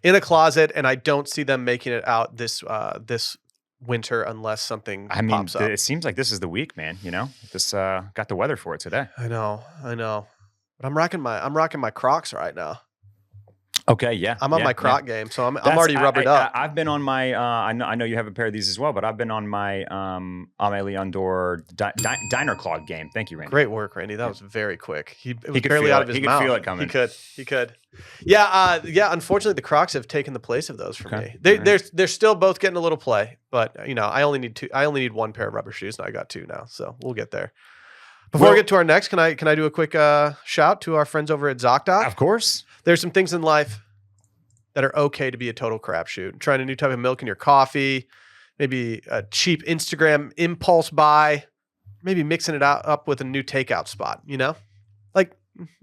Speaker 1: in a closet, and I don't see them making it out this winter unless something pops up.
Speaker 2: It seems like this is the week, man. This got the weather for it today.
Speaker 1: I know. But I'm rocking my Crocs right now.
Speaker 2: Okay, yeah.
Speaker 1: I'm on my croc game, so I'm already rubbered up.
Speaker 2: I've been on my. I know you have a pair of these as well, but I've been on my Amélie Andor diner clog game. Thank you, Randy.
Speaker 1: Great work, Randy. That was very quick. It was
Speaker 2: could
Speaker 1: barely
Speaker 2: feel
Speaker 1: out
Speaker 2: it.
Speaker 1: of his
Speaker 2: He
Speaker 1: mouth.
Speaker 2: could feel it coming.
Speaker 1: He could. Yeah, unfortunately, the Crocs have taken the place of those for me. They're still both getting a little play, but I only need two. I only need one pair of rubber shoes, and I got two now, so we'll get there. Before we get to our next, can I do a quick shout to our friends over at ZocDoc?
Speaker 2: Of course.
Speaker 1: There's some things in life that are okay to be a total crapshoot. Trying a new type of milk in your coffee, maybe a cheap Instagram impulse buy, maybe mixing it up with a new takeout spot, Like,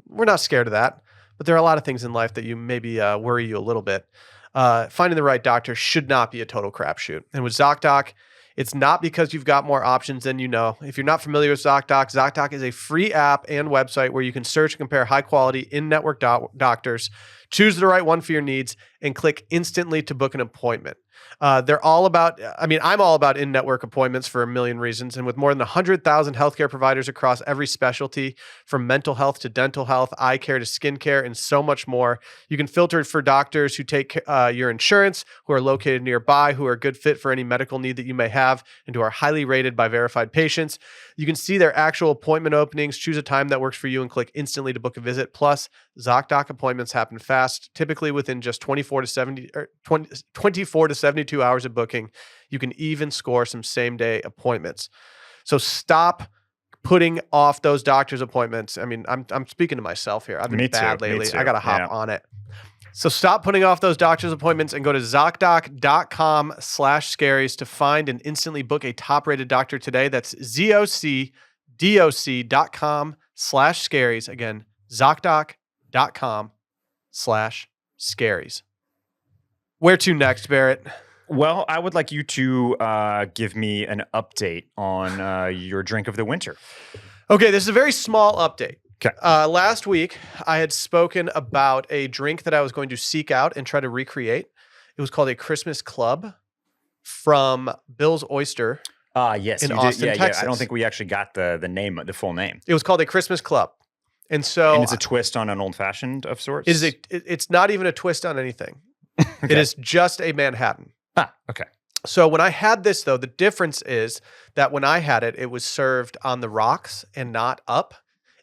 Speaker 1: we're not scared of that, but there are a lot of things in life that you maybe worry you a little bit. Finding the right doctor should not be a total crapshoot. And with ZocDoc, it's not because you've got more options than you know. If you're not familiar with ZocDoc, ZocDoc is a free app and website where you can search and compare high-quality in-network doctors, choose the right one for your needs, and click instantly to book an appointment. They're all about, I'm all about in-network appointments for a million reasons. And with more than 100,000 healthcare providers across every specialty, from mental health to dental health, eye care to skincare, and so much more, you can filter for doctors who take your insurance, who are located nearby, who are a good fit for any medical need that you may have, and who are highly rated by verified patients. You can see their actual appointment openings, choose a time that works for you, and click instantly to book a visit. Plus, ZocDoc appointments happen fast, typically within just 24 to 72 hours of booking. You can even score some same-day appointments. So stop putting off those doctor's appointments. I'm speaking to myself here. I've been bad lately. I got to hop on it. So stop putting off those doctor's appointments and go to ZocDoc.com/scaries to find and instantly book a top-rated doctor today. That's ZocDoc.com/scaries. Again, ZocDoc.com/scaries. Where to next, Barrett?
Speaker 2: Well, I would like you to give me an update on your drink of the winter.
Speaker 1: Okay, this is a very small update.
Speaker 2: Okay.
Speaker 1: Last week, I had spoken about a drink that I was going to seek out and try to recreate. It was called a Christmas Club from Bill's Oyster.
Speaker 2: Yes,
Speaker 1: in
Speaker 2: you
Speaker 1: Austin,
Speaker 2: did.
Speaker 1: Texas.
Speaker 2: I don't think we actually got the name, the full name.
Speaker 1: It was called a Christmas Club. And it's
Speaker 2: a twist on an old fashioned of sorts.
Speaker 1: It's not even a twist on anything. Okay. It is just a Manhattan.
Speaker 2: Okay.
Speaker 1: So when I had this, though, the difference is that when I had it, it was served on the rocks and not up.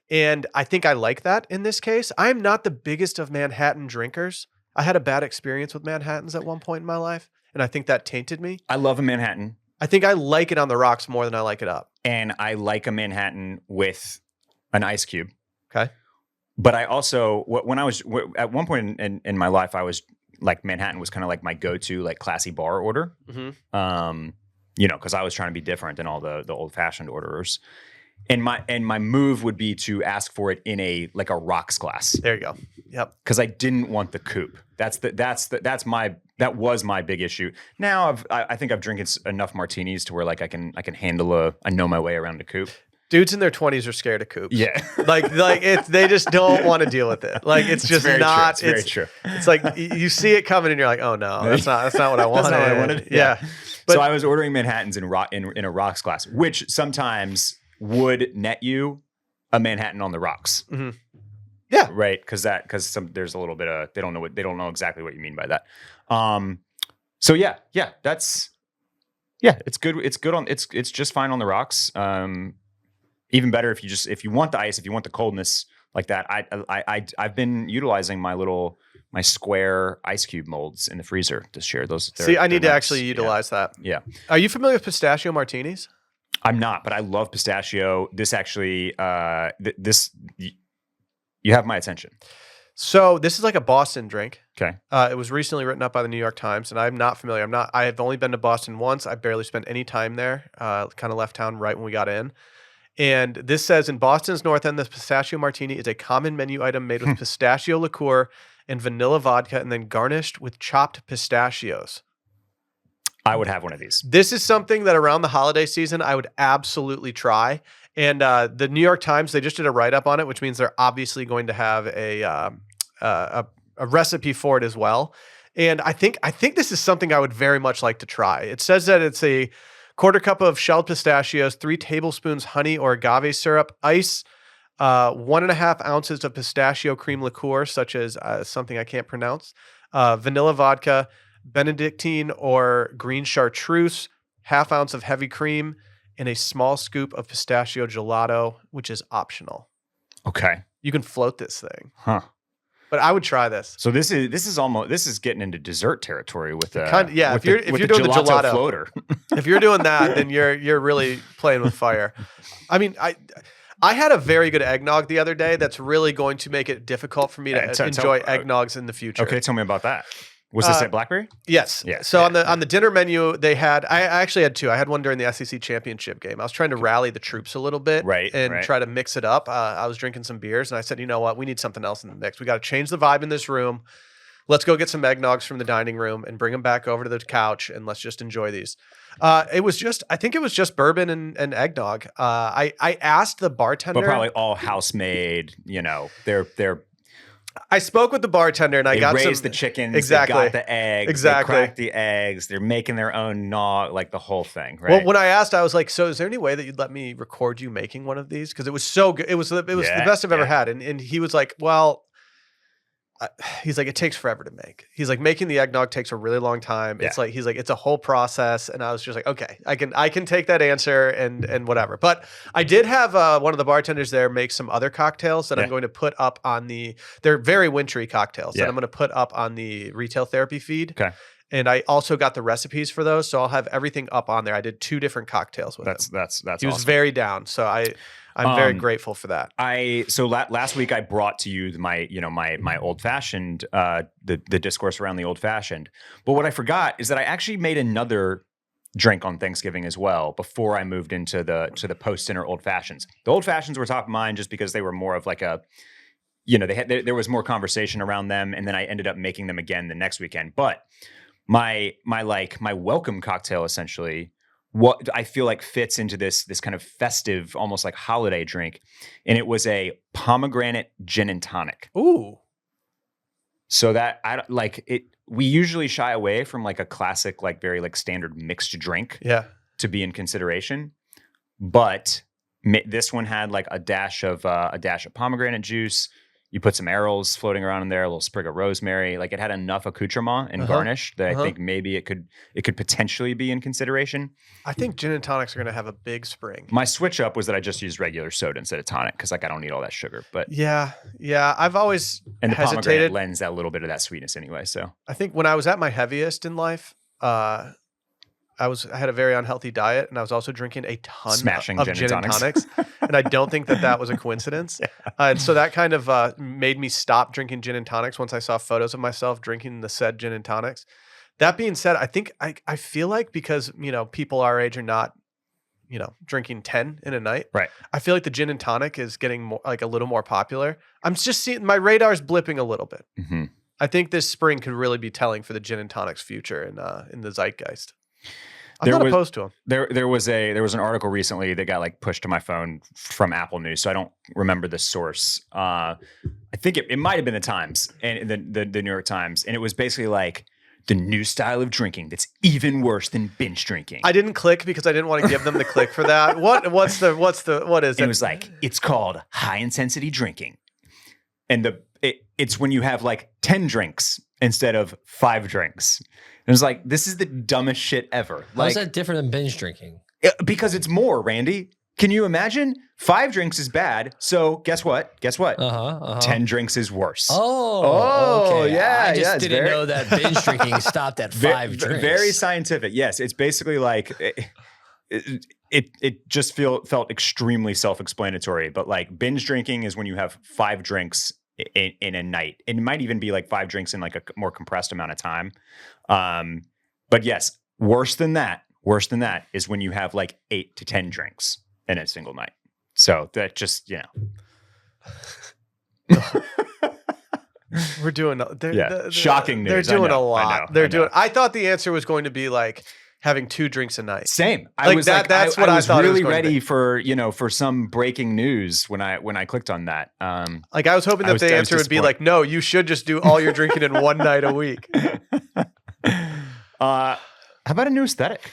Speaker 1: And I think I like that in this case. I'm not the biggest of Manhattan drinkers. I had a bad experience with Manhattans at one point in my life, and I think that tainted me.
Speaker 2: I love a Manhattan.
Speaker 1: I think I like it on the rocks more than I like it up.
Speaker 2: And I like a Manhattan with an ice cube.
Speaker 1: Okay.
Speaker 2: But I also, when I was, at one point in my life, I was like, Manhattan was kind of like my go-to, like, classy bar order.
Speaker 1: Mm-hmm.
Speaker 2: Because I was trying to be different than all the old-fashioned orderers. And my move would be to ask for it in a rocks glass.
Speaker 1: There you go. Yep.
Speaker 2: Because I didn't want the coupe. That was my big issue. Now I think I've drinking enough martinis to where I can handle I know my way around a coupe.
Speaker 1: Dudes in their 20s are scared of coupes.
Speaker 2: Yeah.
Speaker 1: They just don't want to deal with it. It's just not.
Speaker 2: True. It's very true.
Speaker 1: It's like you see it coming and you're like, oh no, that's not what I wanted.
Speaker 2: That's not what I wanted.
Speaker 1: Yeah.
Speaker 2: But, so I was ordering Manhattans in a rocks glass, which sometimes would net you a Manhattan on the rocks.
Speaker 1: Mm-hmm. Yeah.
Speaker 2: Right. Because there's a little bit of, they don't know exactly what you mean by that. So yeah, it's good. It's good it's just fine on the rocks. Even better if you want the ice, if you want the coldness like that. I've been utilizing my square ice cube molds in the freezer this year.
Speaker 1: I need to actually utilize that.
Speaker 2: Yeah.
Speaker 1: Are you familiar with pistachio martinis?
Speaker 2: I'm not, but I love pistachio. This actually, you have my attention.
Speaker 1: So this is like a Boston drink.
Speaker 2: Okay.
Speaker 1: It was recently written up by the New York Times, and I'm not familiar. I have only been to Boston once. I barely spent any time there. Kind of left town right when we got in. And this says, in Boston's North End, the pistachio martini is a common menu item made with pistachio liqueur and vanilla vodka, and then garnished with chopped pistachios.
Speaker 2: I would have one of these.
Speaker 1: This is something that around the holiday season, I would absolutely try. And the New York Times, they just did a write-up on it, which means they're obviously going to have a recipe for it as well. And I think this is something I would very much like to try. It says that it's a 1/4 cup of shelled pistachios, 3 tablespoons honey or agave syrup, ice, 1.5 ounces of pistachio cream liqueur, such as something I can't pronounce, vanilla vodka, Benedictine or green chartreuse, 1/2 ounce of heavy cream, and a small scoop of pistachio gelato, which is optional.
Speaker 2: Okay.
Speaker 1: You can float this thing.
Speaker 2: Huh.
Speaker 1: But I would try this.
Speaker 2: So this is getting into dessert territory with the
Speaker 1: if you're doing the gelato
Speaker 2: floater.
Speaker 1: If you're doing that, then you're really playing with fire. I mean, I had a very good eggnog the other day that's really going to make it difficult for me to enjoy eggnogs in the future.
Speaker 2: Okay, tell me about that. Was this at Blackberry?
Speaker 1: Yes.
Speaker 2: Yeah.
Speaker 1: So on the dinner menu, they had I actually had two. I had one during the SEC championship game. I was trying to rally the troops a little bit, and try to mix it up. I was drinking some beers, and I said, you know what, we need something else in the mix. We got to change the vibe in this room. Let's go get some eggnogs from the dining room and bring them back over to the couch, and let's just enjoy these. I think it was just bourbon and eggnog. I asked the bartender,
Speaker 2: but probably all house made. You know, they're.
Speaker 1: I spoke with the bartender and I got
Speaker 2: raised the chickens,
Speaker 1: exactly,
Speaker 2: they got the eggs,
Speaker 1: exactly,
Speaker 2: they cracked the eggs, they're making their own nog, like the whole thing, right?
Speaker 1: Well, when I asked, I was like, "So, is there any way that you'd let me record you making one of these? Because it was so good. It was the best I've ever had." And he was like, "Well." He's like, it takes forever to make. He's like, making the eggnog takes a really long time. It's like, he's like, it's a whole process. And I was just like, okay, I can take that answer and whatever. But I did have one of the bartenders there make some other cocktails that I'm going to put up on they're very wintry cocktails that I'm going to put up on the retail therapy feed.
Speaker 2: Okay.
Speaker 1: And I also got the recipes for those. So I'll have everything up on there. I did 2 different cocktails with him.
Speaker 2: That's
Speaker 1: He was very down. So I'm very grateful for that.
Speaker 2: Last week I brought to you my old fashioned, the discourse around the old fashioned. But what I forgot is that I actually made another drink on Thanksgiving as well before I moved into the post dinner old fashions. The old fashions were top of mind just because they were more of like a, there was more conversation around them, and then I ended up making them again the next weekend. But my welcome cocktail essentially, what I feel like fits into this kind of festive, almost like holiday drink. And it was a pomegranate gin and tonic.
Speaker 1: Ooh.
Speaker 2: So that we usually shy away from like a classic, like very like standard mixed drink to be in consideration. But this one had like a dash of pomegranate juice. You put some arrows floating around in there, a little sprig of rosemary. Like it had enough accoutrement and garnish that I think maybe it could potentially be in consideration.
Speaker 1: I think gin and tonics are going to have a big spring.
Speaker 2: My switch up was that I just used regular soda instead of tonic because like I don't need all that sugar. But
Speaker 1: yeah, I've always
Speaker 2: and the
Speaker 1: hesitated.
Speaker 2: Pomegranate lends that little bit of that sweetness anyway. So
Speaker 1: I think when I was at my heaviest in life, I had a very unhealthy diet, and I was also drinking a ton of gin and tonics. And I don't think that was a coincidence. And so that kind of made me stop drinking gin and tonics once I saw photos of myself drinking the said gin and tonics. That being said, I think I feel like because, people our age are not, drinking 10 in a night.
Speaker 2: Right.
Speaker 1: I feel like the gin and tonic is getting more, like a little more popular. I'm just seeing my radar's blipping a little bit.
Speaker 2: Mm-hmm.
Speaker 1: I think this spring could really be telling for the gin and tonic's future in the zeitgeist. I'm not opposed to them.
Speaker 2: There was an article recently that got like pushed to my phone from Apple News, so I don't remember the source. I think it might have been the Times and the New York Times, and it was basically like the new style of drinking that's even worse than binge drinking.
Speaker 1: I didn't click because I didn't want to give them the click for that. What is it?
Speaker 2: It was like it's called high intensity drinking, and it's when you have like 10 drinks instead of 5 drinks. And it's like, this is the dumbest shit ever.
Speaker 3: How's that different than binge drinking?
Speaker 2: Because it's more, Randy. Can you imagine? 5 drinks is bad. So guess what? 10 drinks is worse.
Speaker 3: Oh, okay.
Speaker 2: Yeah.
Speaker 3: I just didn't know that binge drinking stopped at 5 drinks.
Speaker 2: Very scientific. Yes. It's basically like it just felt extremely self-explanatory. But like binge drinking is when you have 5 drinks in a night. It might even be like 5 drinks in like a more compressed amount of time. But yes, worse than that is when you have like 8 to 10 drinks in a single night. So that just,
Speaker 1: we're doing,
Speaker 2: shocking news.
Speaker 1: They're doing a lot. I thought the answer was going to be like having 2 drinks a night.
Speaker 2: Same.
Speaker 1: I was
Speaker 2: really ready for some breaking news when I clicked on that.
Speaker 1: Like I was hoping that the answer would be like, no, you should just do all your drinking in one night a week.
Speaker 2: How about a new aesthetic?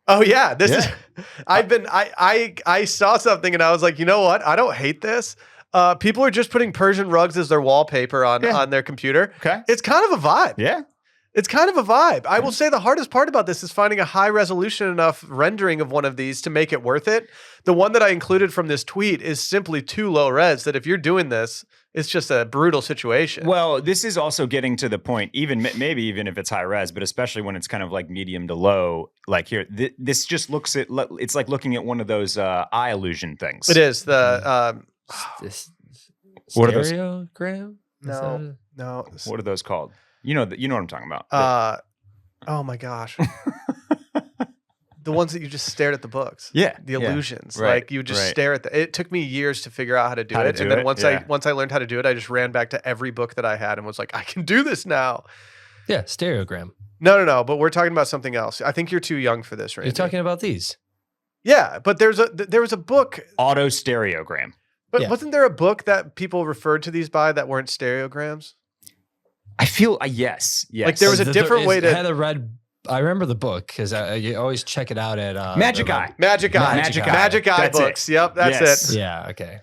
Speaker 1: Oh yeah, this
Speaker 2: Yeah.
Speaker 1: is. I saw something and I was like, you know what? I don't hate this. People are just putting Persian rugs as their wallpaper on their computer.
Speaker 2: Okay.
Speaker 1: It's kind of a vibe.
Speaker 2: Yeah.
Speaker 1: It's kind of a vibe. I will say the hardest part about this is finding a high resolution enough rendering of one of these to make it worth it. The one that I included from this tweet is simply too low res that if you're doing this, it's just a brutal situation.
Speaker 2: Well, this is also getting to the point, maybe even if it's high res, but especially when it's kind of like medium to low, like here, this just it's like looking at one of those eye illusion things.
Speaker 1: It is the
Speaker 3: This
Speaker 2: What are those?
Speaker 3: stereogram?
Speaker 1: no.
Speaker 2: What are those called? You know what I'm talking about.
Speaker 1: Oh my gosh. The ones that you just stared at the books.
Speaker 2: Yeah.
Speaker 1: The illusions.
Speaker 2: Right,
Speaker 1: Like you just stare at it took me years to figure out how to do it. And then once I learned how to do it, I just ran back to every book that I had and was like, I can do this now.
Speaker 3: Yeah, stereogram.
Speaker 1: No. But we're talking about something else. I think you're too young for this, Randy.
Speaker 3: You're talking about these.
Speaker 1: Yeah, but there was a book.
Speaker 2: Auto stereogram.
Speaker 1: But
Speaker 3: Yeah.
Speaker 1: wasn't there a book that people referred to these by that weren't stereograms?
Speaker 2: I feel yes.
Speaker 1: Like there was a different way to.
Speaker 3: It had a red. I remember the book because you always check it out at
Speaker 2: Magic Eye.
Speaker 1: Magic Eye.
Speaker 3: Magic
Speaker 1: Eye
Speaker 2: That's
Speaker 1: books.
Speaker 2: it.
Speaker 1: Yep, that's
Speaker 2: Yes.
Speaker 1: it.
Speaker 3: Yeah. Okay.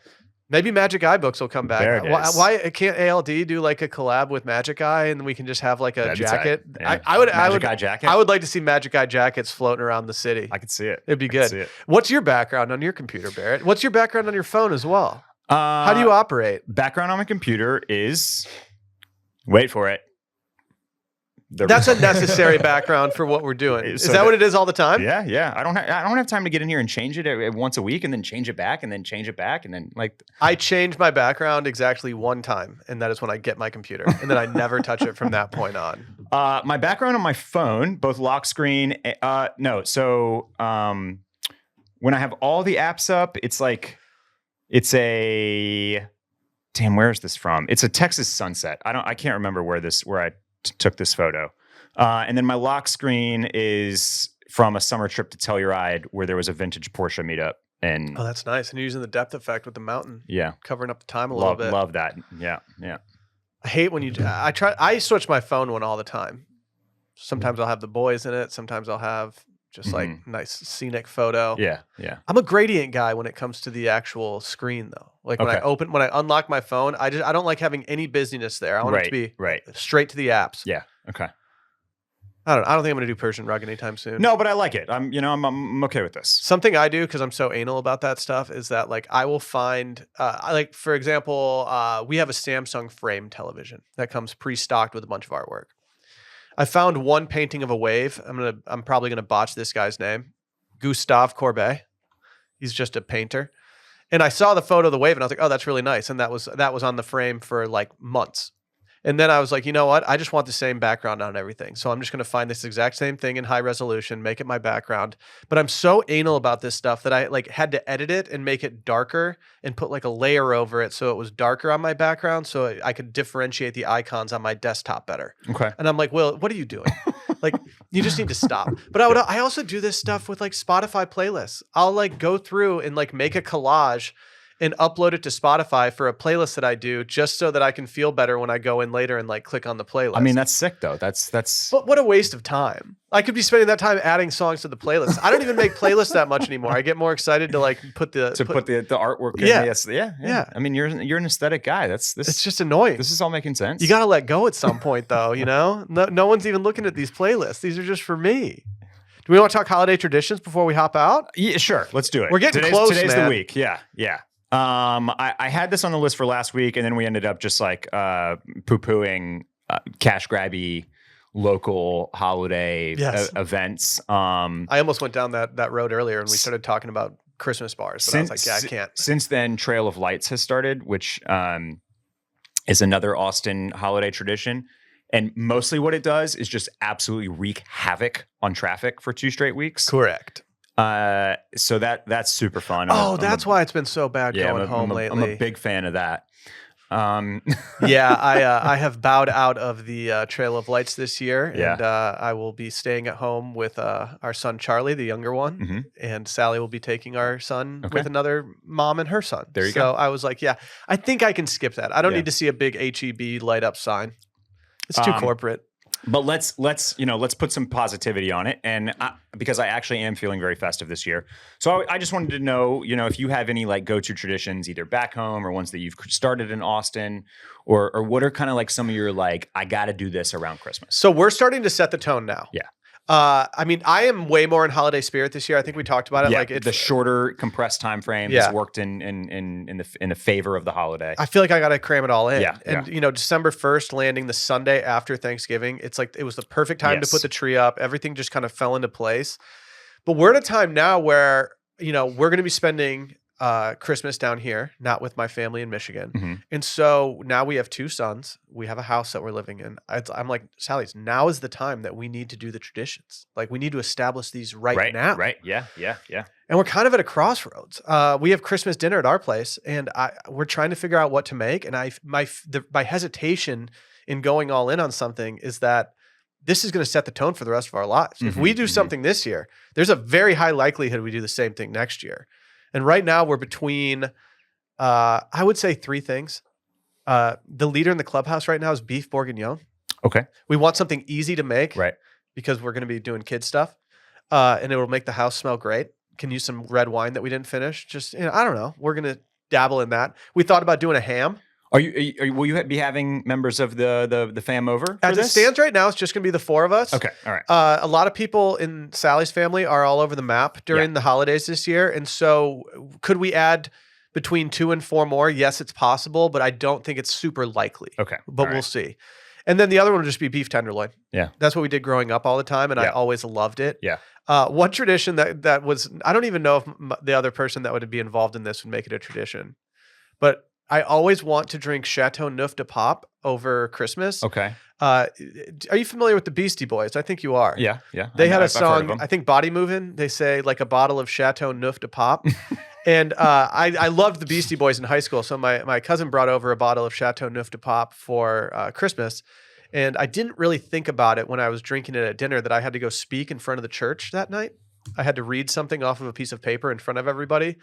Speaker 1: Maybe Magic Eye books will come back.
Speaker 2: There it is.
Speaker 1: Why can't ALD do like a collab with Magic Eye and we can just have like a
Speaker 2: That'd be
Speaker 1: jacket?
Speaker 2: tight. Yeah.
Speaker 1: Magic
Speaker 2: Eye jacket.
Speaker 1: I would like to see Magic Eye jackets floating around the city.
Speaker 2: I could see it.
Speaker 1: It'd be
Speaker 2: I could see
Speaker 1: good.
Speaker 2: it.
Speaker 1: What's your background on your computer, Barrett? What's your background on your phone as well?
Speaker 2: How
Speaker 1: How do you operate?
Speaker 2: Background on my computer is. Wait for it.
Speaker 1: That's a necessary background for what we're doing. Is that what it is all the time?
Speaker 2: Yeah. I don't have time to get in here and change it once a week and then change it back and then change it back and then like.
Speaker 1: I change my background exactly one time, and that is when I get my computer, and then I never touch it from that point on.
Speaker 2: My background on my phone, both lock screen. When I have all the apps up, it's a. Damn, where is this from? It's a Texas sunset. I can't remember where I took this photo. And then my lock screen is from a summer trip to Telluride where there was a vintage Porsche meetup. And
Speaker 1: Oh, that's nice. And you're using the depth effect with the mountain,
Speaker 2: yeah,
Speaker 1: covering up the time a little bit.
Speaker 2: love that. Yeah.
Speaker 1: I hate when I switch my phone one all the time. Sometimes I'll have the boys in it. Sometimes I'll have just like nice scenic photo.
Speaker 2: Yeah.
Speaker 1: I'm a gradient guy when it comes to the actual screen though. Like when I unlock my phone, I don't like having any busyness there. I want it to be straight to the apps.
Speaker 2: Yeah. Okay.
Speaker 1: I don't think I'm going to do Persian rug anytime soon.
Speaker 2: No, but I like it. I'm okay with this.
Speaker 1: Something I do because I'm so anal about that stuff is that like I will find like for example, we have a Samsung frame television that comes pre-stocked with a bunch of artwork. I found one painting of a wave. I'm probably gonna botch this guy's name. Gustave Courbet. He's just a painter. And I saw the photo of the wave and I was like, oh, that's really nice. And that was on the frame for like months. And then I was like, you know what? I just want the same background on everything. So I'm just going to find this exact same thing in high resolution, make it my background. But I'm so anal about this stuff that I like had to edit it and make it darker and put like a layer over it so it was darker on my background so I could differentiate the icons on my desktop better.
Speaker 2: Okay.
Speaker 1: And I'm like, Will, what are you doing? Like, you just need to stop. But I also do this stuff with like Spotify playlists. I'll like go through and like make a collage and upload it to Spotify for a playlist that I do just so that I can feel better when I go in later and like click on the playlist.
Speaker 2: I mean, that's sick though. That's.
Speaker 1: But what a waste of time. I could be spending that time adding songs to the playlist. I don't even make playlists that much anymore. I get more excited to like put the
Speaker 2: artwork in.
Speaker 1: Yeah.
Speaker 2: Yes, yeah. I mean, you're an aesthetic guy. It's
Speaker 1: just annoying.
Speaker 2: This is all making sense.
Speaker 1: You got to let go at some point though, you know? No one's even looking at these playlists. These are just for me. Do we want to talk holaday traditions before we hop out?
Speaker 2: Yeah, sure. Let's do it.
Speaker 1: We're getting close,
Speaker 2: Today's
Speaker 1: man.
Speaker 2: the week. Yeah. I had this on the list for last week, and then we ended up just like poo-pooing cash grabby local holiday events.
Speaker 1: I almost went down that road earlier, and we started talking about Christmas bars, but I was like, yeah, I can't.
Speaker 2: Since then, Trail of Lights has started, which is another Austin holiday tradition. And mostly what it does is just absolutely wreak havoc on traffic for 2 straight weeks.
Speaker 1: Correct.
Speaker 2: So that's super fun.
Speaker 1: That's why it's been so bad going home lately.
Speaker 2: I'm a big fan of that.
Speaker 1: Yeah, I have bowed out of the Trail of Lights this year,
Speaker 2: Yeah.
Speaker 1: and I will be staying at home with our son Charlie, the younger one, and Sally will be taking our son with another mom and her son.
Speaker 2: There you
Speaker 1: go. So I was like, yeah, I think I can skip that. I don't
Speaker 2: Yeah.
Speaker 1: need to see a big HEB light up sign. It's too corporate.
Speaker 2: But let's put some positivity on it. And because I actually am feeling very festive this year. So I just wanted to know, if you have any like go-to traditions, either back home or ones that you've started in Austin, or what are kind of like some of your like, I got to do this around Christmas.
Speaker 1: So we're starting to set the tone now.
Speaker 2: Yeah.
Speaker 1: I mean, I am way more in holiday spirit this year. I think we talked about it.
Speaker 2: Yeah,
Speaker 1: Like it's
Speaker 2: the shorter, compressed time frame has worked in the favor of the holiday.
Speaker 1: I feel like I got to cram it all in.
Speaker 2: Yeah,
Speaker 1: And December 1st landing the Sunday after Thanksgiving, it's like it was the perfect time to put the tree up. Everything just kind of fell into place. But we're at a time now where we're going to be spending Christmas down here, not with my family in Michigan.
Speaker 2: Mm-hmm.
Speaker 1: And so now we have 2 sons. We have a house that we're living in. I'm like, Sally's, now is the time that we need to do the traditions. Like we need to establish these right now.
Speaker 2: Right. Yeah.
Speaker 1: And we're kind of at a crossroads. We have Christmas dinner at our place, and we're trying to figure out what to make. And my hesitation in going all in on something is that this is going to set the tone for the rest of our lives. If we do something this year, there's a very high likelihood we do the same thing next year. And right now we're between, I would say 3 things. The leader in the clubhouse right now is beef bourguignon.
Speaker 2: Okay.
Speaker 1: We want something easy to make,
Speaker 2: right?
Speaker 1: Because we're going to be doing kid stuff, and it will make the house smell great. Can use some red wine that we didn't finish. Just I don't know. We're going to dabble in that. We thought about doing a ham.
Speaker 2: Will you be having members of the fam over?
Speaker 1: As it stands right now, it's just going to be the 4 of us.
Speaker 2: Okay, all right.
Speaker 1: A lot of people in Sally's family are all over the map during the holidays this year, and so could we add between 2 and 4 more? Yes, it's possible, but I don't think it's super likely.
Speaker 2: Okay,
Speaker 1: but we'll see. And then the other one will just be beef tenderloin.
Speaker 2: Yeah,
Speaker 1: that's what we did growing up all the time, and I always loved it.
Speaker 2: Yeah.
Speaker 1: One tradition that was, I don't even know if the other person that would be involved in this would make it a tradition, but I always want to drink Chateau Neuf de Pop over Christmas.
Speaker 2: Okay.
Speaker 1: Are you familiar with the Beastie Boys? I think you are.
Speaker 2: Yeah.
Speaker 1: They had a song, I think Body Movin', they say like a bottle of Chateau Neuf de Pop. And I loved the Beastie Boys in high school. So my cousin brought over a bottle of Chateau Neuf de Pop for Christmas. And I didn't really think about it when I was drinking it at dinner that I had to go speak in front of the church that night. I had to read something off of a piece of paper in front of everybody.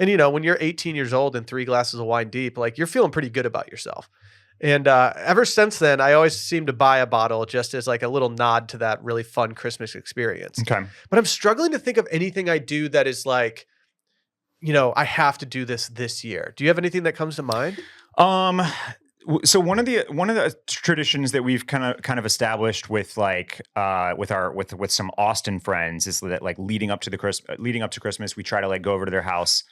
Speaker 1: And, when you're 18 years old and 3 glasses of wine deep, like you're feeling pretty good about yourself. And ever since then, I always seem to buy a bottle just as like a little nod to that really fun Christmas experience.
Speaker 2: Okay.
Speaker 1: But I'm struggling to think of anything I do that is like, I have to do this year. Do you have anything that comes to mind?
Speaker 2: So one of the traditions that we've kind of established with like with some Austin friends is that like leading up to Christmas, we try to like go over to their house,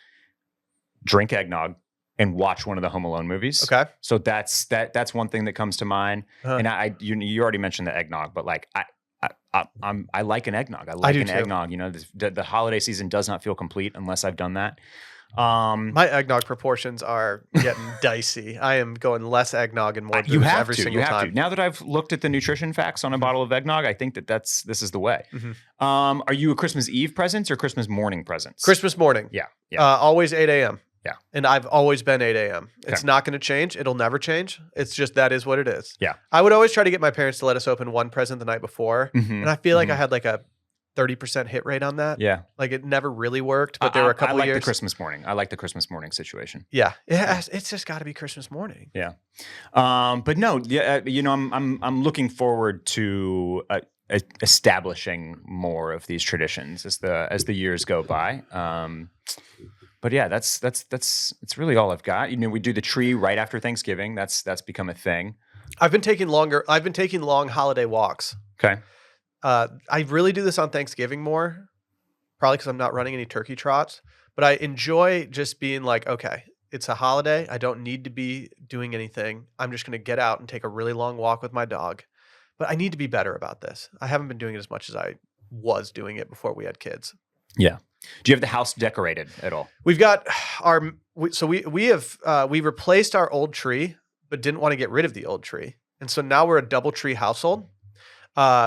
Speaker 2: drink eggnog, and watch one of the Home Alone movies.
Speaker 1: Okay.
Speaker 2: So that's one thing that comes to mind. And you already mentioned the eggnog, but like I like an eggnog. I like an eggnog. The holiday season does not feel complete unless I've done that.
Speaker 1: My eggnog proportions are getting dicey. I am going less eggnog and more booze every single time.
Speaker 2: Now that I've looked at the nutrition facts on a bottle of eggnog, I think this is the way.
Speaker 1: Mm-hmm.
Speaker 2: Are you a Christmas Eve presents or Christmas morning presents?
Speaker 1: Christmas morning.
Speaker 2: Yeah.
Speaker 1: Always 8 a.m.
Speaker 2: Yeah.
Speaker 1: And I've always been 8 a.m.
Speaker 2: Okay.
Speaker 1: It's not going to change. It'll never change. It's just that is what it is.
Speaker 2: Yeah.
Speaker 1: I would always try to get my parents to let us open one present the night before.
Speaker 2: Mm-hmm.
Speaker 1: And I feel like I had like a 30% hit rate on that.
Speaker 2: Yeah.
Speaker 1: Like it never really worked, but there were a couple
Speaker 2: I like
Speaker 1: years.
Speaker 2: the Christmas morning. I like the Christmas morning situation.
Speaker 1: Yeah. It's just got to be Christmas morning.
Speaker 2: Yeah. But no, I'm looking forward to establishing more of these traditions as the years go by. But yeah, that's it's really all I've got. We do the tree right after Thanksgiving. That's become a thing.
Speaker 1: I've been taking long holiday walks.
Speaker 2: Okay.
Speaker 1: I really do this on Thanksgiving more, probably because I'm not running any turkey trots, but I enjoy just being like, okay, it's a holiday. I don't need to be doing anything. I'm just going to get out and take a really long walk with my dog, but I need to be better about this. I haven't been doing it as much as I was doing it before we had kids.
Speaker 2: Yeah. Do you have the house decorated at all?
Speaker 1: We've got we replaced our old tree, but didn't want to get rid of the old tree. And so now we're a double tree household.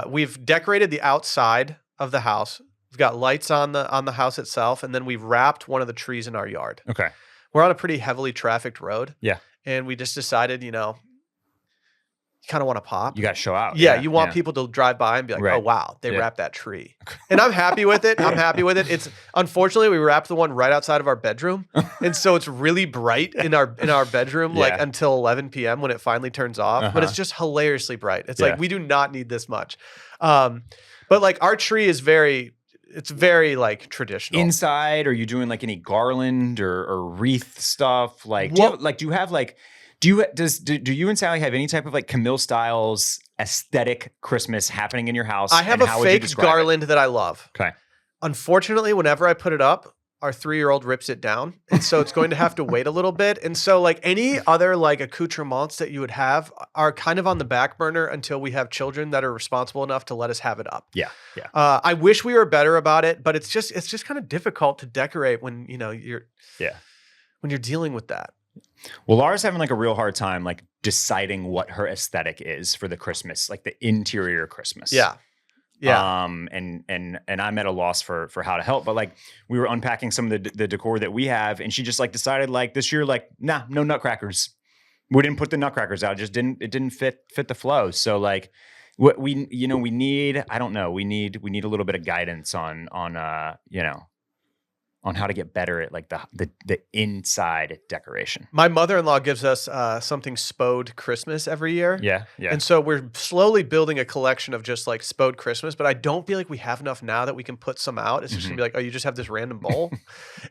Speaker 1: We've decorated the outside of the house. We've got lights on the house itself, and then we've wrapped one of the trees in our yard.
Speaker 2: Okay.
Speaker 1: We're on a pretty heavily trafficked road.
Speaker 2: Yeah.
Speaker 1: And we just decided, you kind of want to pop.
Speaker 2: You got to show out.
Speaker 1: Yeah, you want people to drive by and be like,
Speaker 2: right.
Speaker 1: oh, wow, they wrapped that tree. And I'm happy with it. It's unfortunately, we wrapped the one right outside of our bedroom. And so it's really bright in our bedroom, like until 11 p.m. when it finally turns off. But it's just hilariously bright. It's like, we do not need this much. But like our tree is very it's very like traditional.
Speaker 2: Inside, are you doing like any garland or wreath stuff? Like,
Speaker 1: Well-
Speaker 2: do you and Sally have any type of like Camille Styles aesthetic Christmas happening in your house?
Speaker 1: I have
Speaker 2: and
Speaker 1: a
Speaker 2: how would you
Speaker 1: fake
Speaker 2: describe it?
Speaker 1: garland that I love.
Speaker 2: Okay.
Speaker 1: Unfortunately, whenever I put it up, our 3-year-old rips it down. And so it's going to have to wait a little bit. And so like any other like accoutrements that you would have are kind of on the back burner until we have children that are responsible enough to let us have it up.
Speaker 2: Yeah. Yeah.
Speaker 1: I wish we were better about it, but it's just kind of difficult to decorate when, you know, when you're dealing with that.
Speaker 2: Well, Laura's having like a real hard time like deciding what her aesthetic is for the Christmas, like the interior Christmas.
Speaker 1: Yeah. Yeah.
Speaker 2: And I'm at a loss for how to help, but like we were unpacking some of the decor that we have, and she just like decided like this year, like, nah, no nutcrackers. We didn't put the nutcrackers out. It didn't fit the flow. So like what we need, I don't know. We need a little bit of guidance on how to get better at like the inside decoration.
Speaker 1: My mother-in-law gives us something Spode Christmas every year.
Speaker 2: Yeah.
Speaker 1: And so we're slowly building a collection of just like Spode Christmas, but I don't feel like we have enough now that we can put some out. It's just gonna be like, oh, you just have this random bowl.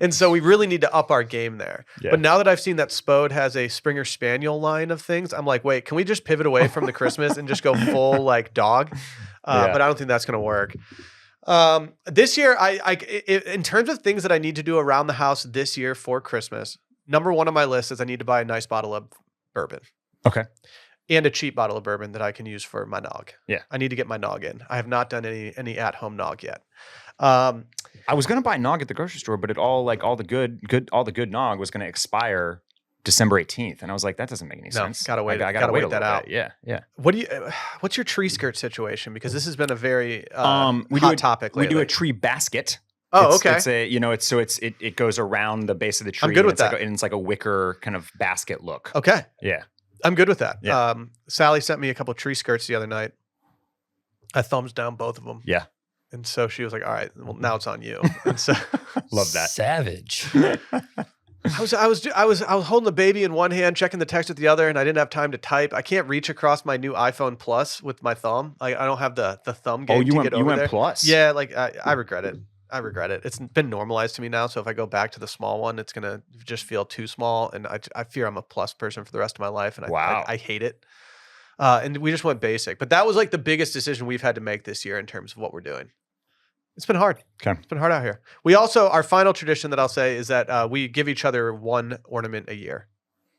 Speaker 1: And so we really need to up our game there.
Speaker 2: Yeah.
Speaker 1: But now that I've seen that Spode has a Springer Spaniel line of things, I'm like, wait, can we just pivot away from the Christmas and just go full like dog? But I don't think that's gonna work. This year, in terms of things that I need to do around the house this year for Christmas, number one on my list is I need to buy a nice bottle of bourbon.
Speaker 2: Okay.
Speaker 1: And a cheap bottle of bourbon that I can use for my nog.
Speaker 2: Yeah.
Speaker 1: I need to get my nog in. I have not done any at-home nog yet.
Speaker 2: I was gonna buy nog at the grocery store, but all the good nog was gonna expire December 18th, and I was like, that doesn't make any sense.
Speaker 1: Gotta wait.
Speaker 2: I
Speaker 1: gotta wait
Speaker 2: a
Speaker 1: that
Speaker 2: little
Speaker 1: out.
Speaker 2: bit. Yeah.
Speaker 1: What's your tree skirt situation? Because this has been a very
Speaker 2: we
Speaker 1: hot topic lately.
Speaker 2: We do a tree basket.
Speaker 1: Oh,
Speaker 2: It's
Speaker 1: okay.
Speaker 2: It goes around the base of the tree.
Speaker 1: I'm good with
Speaker 2: and
Speaker 1: that.
Speaker 2: It's like a wicker kind of basket look.
Speaker 1: Okay.
Speaker 2: Yeah.
Speaker 1: I'm good with that.
Speaker 2: Yeah.
Speaker 1: Sally sent me a couple of tree skirts the other night. I thumbs down both of them.
Speaker 2: Yeah.
Speaker 1: And so she was like, all right, well, now it's on you. And so
Speaker 2: Love that.
Speaker 3: Savage.
Speaker 1: I was holding the baby in one hand, checking the text with the other, and I didn't have time to type. I can't reach across my new iPhone Plus with my thumb. I don't have the thumb game to get over there.
Speaker 2: Plus?
Speaker 1: Yeah, like I regret it. I regret it. It's been normalized to me now. So if I go back to the small one, it's gonna just feel too small, and I fear I'm a plus person for the rest of my life, and
Speaker 2: Wow.
Speaker 1: I hate it. And we just went basic, but that was like the biggest decision we've had to make this year in terms of what we're doing. It's been hard.
Speaker 2: Okay.
Speaker 1: It's been hard out here. We also, our final tradition that I'll say is that we give each other one ornament a year.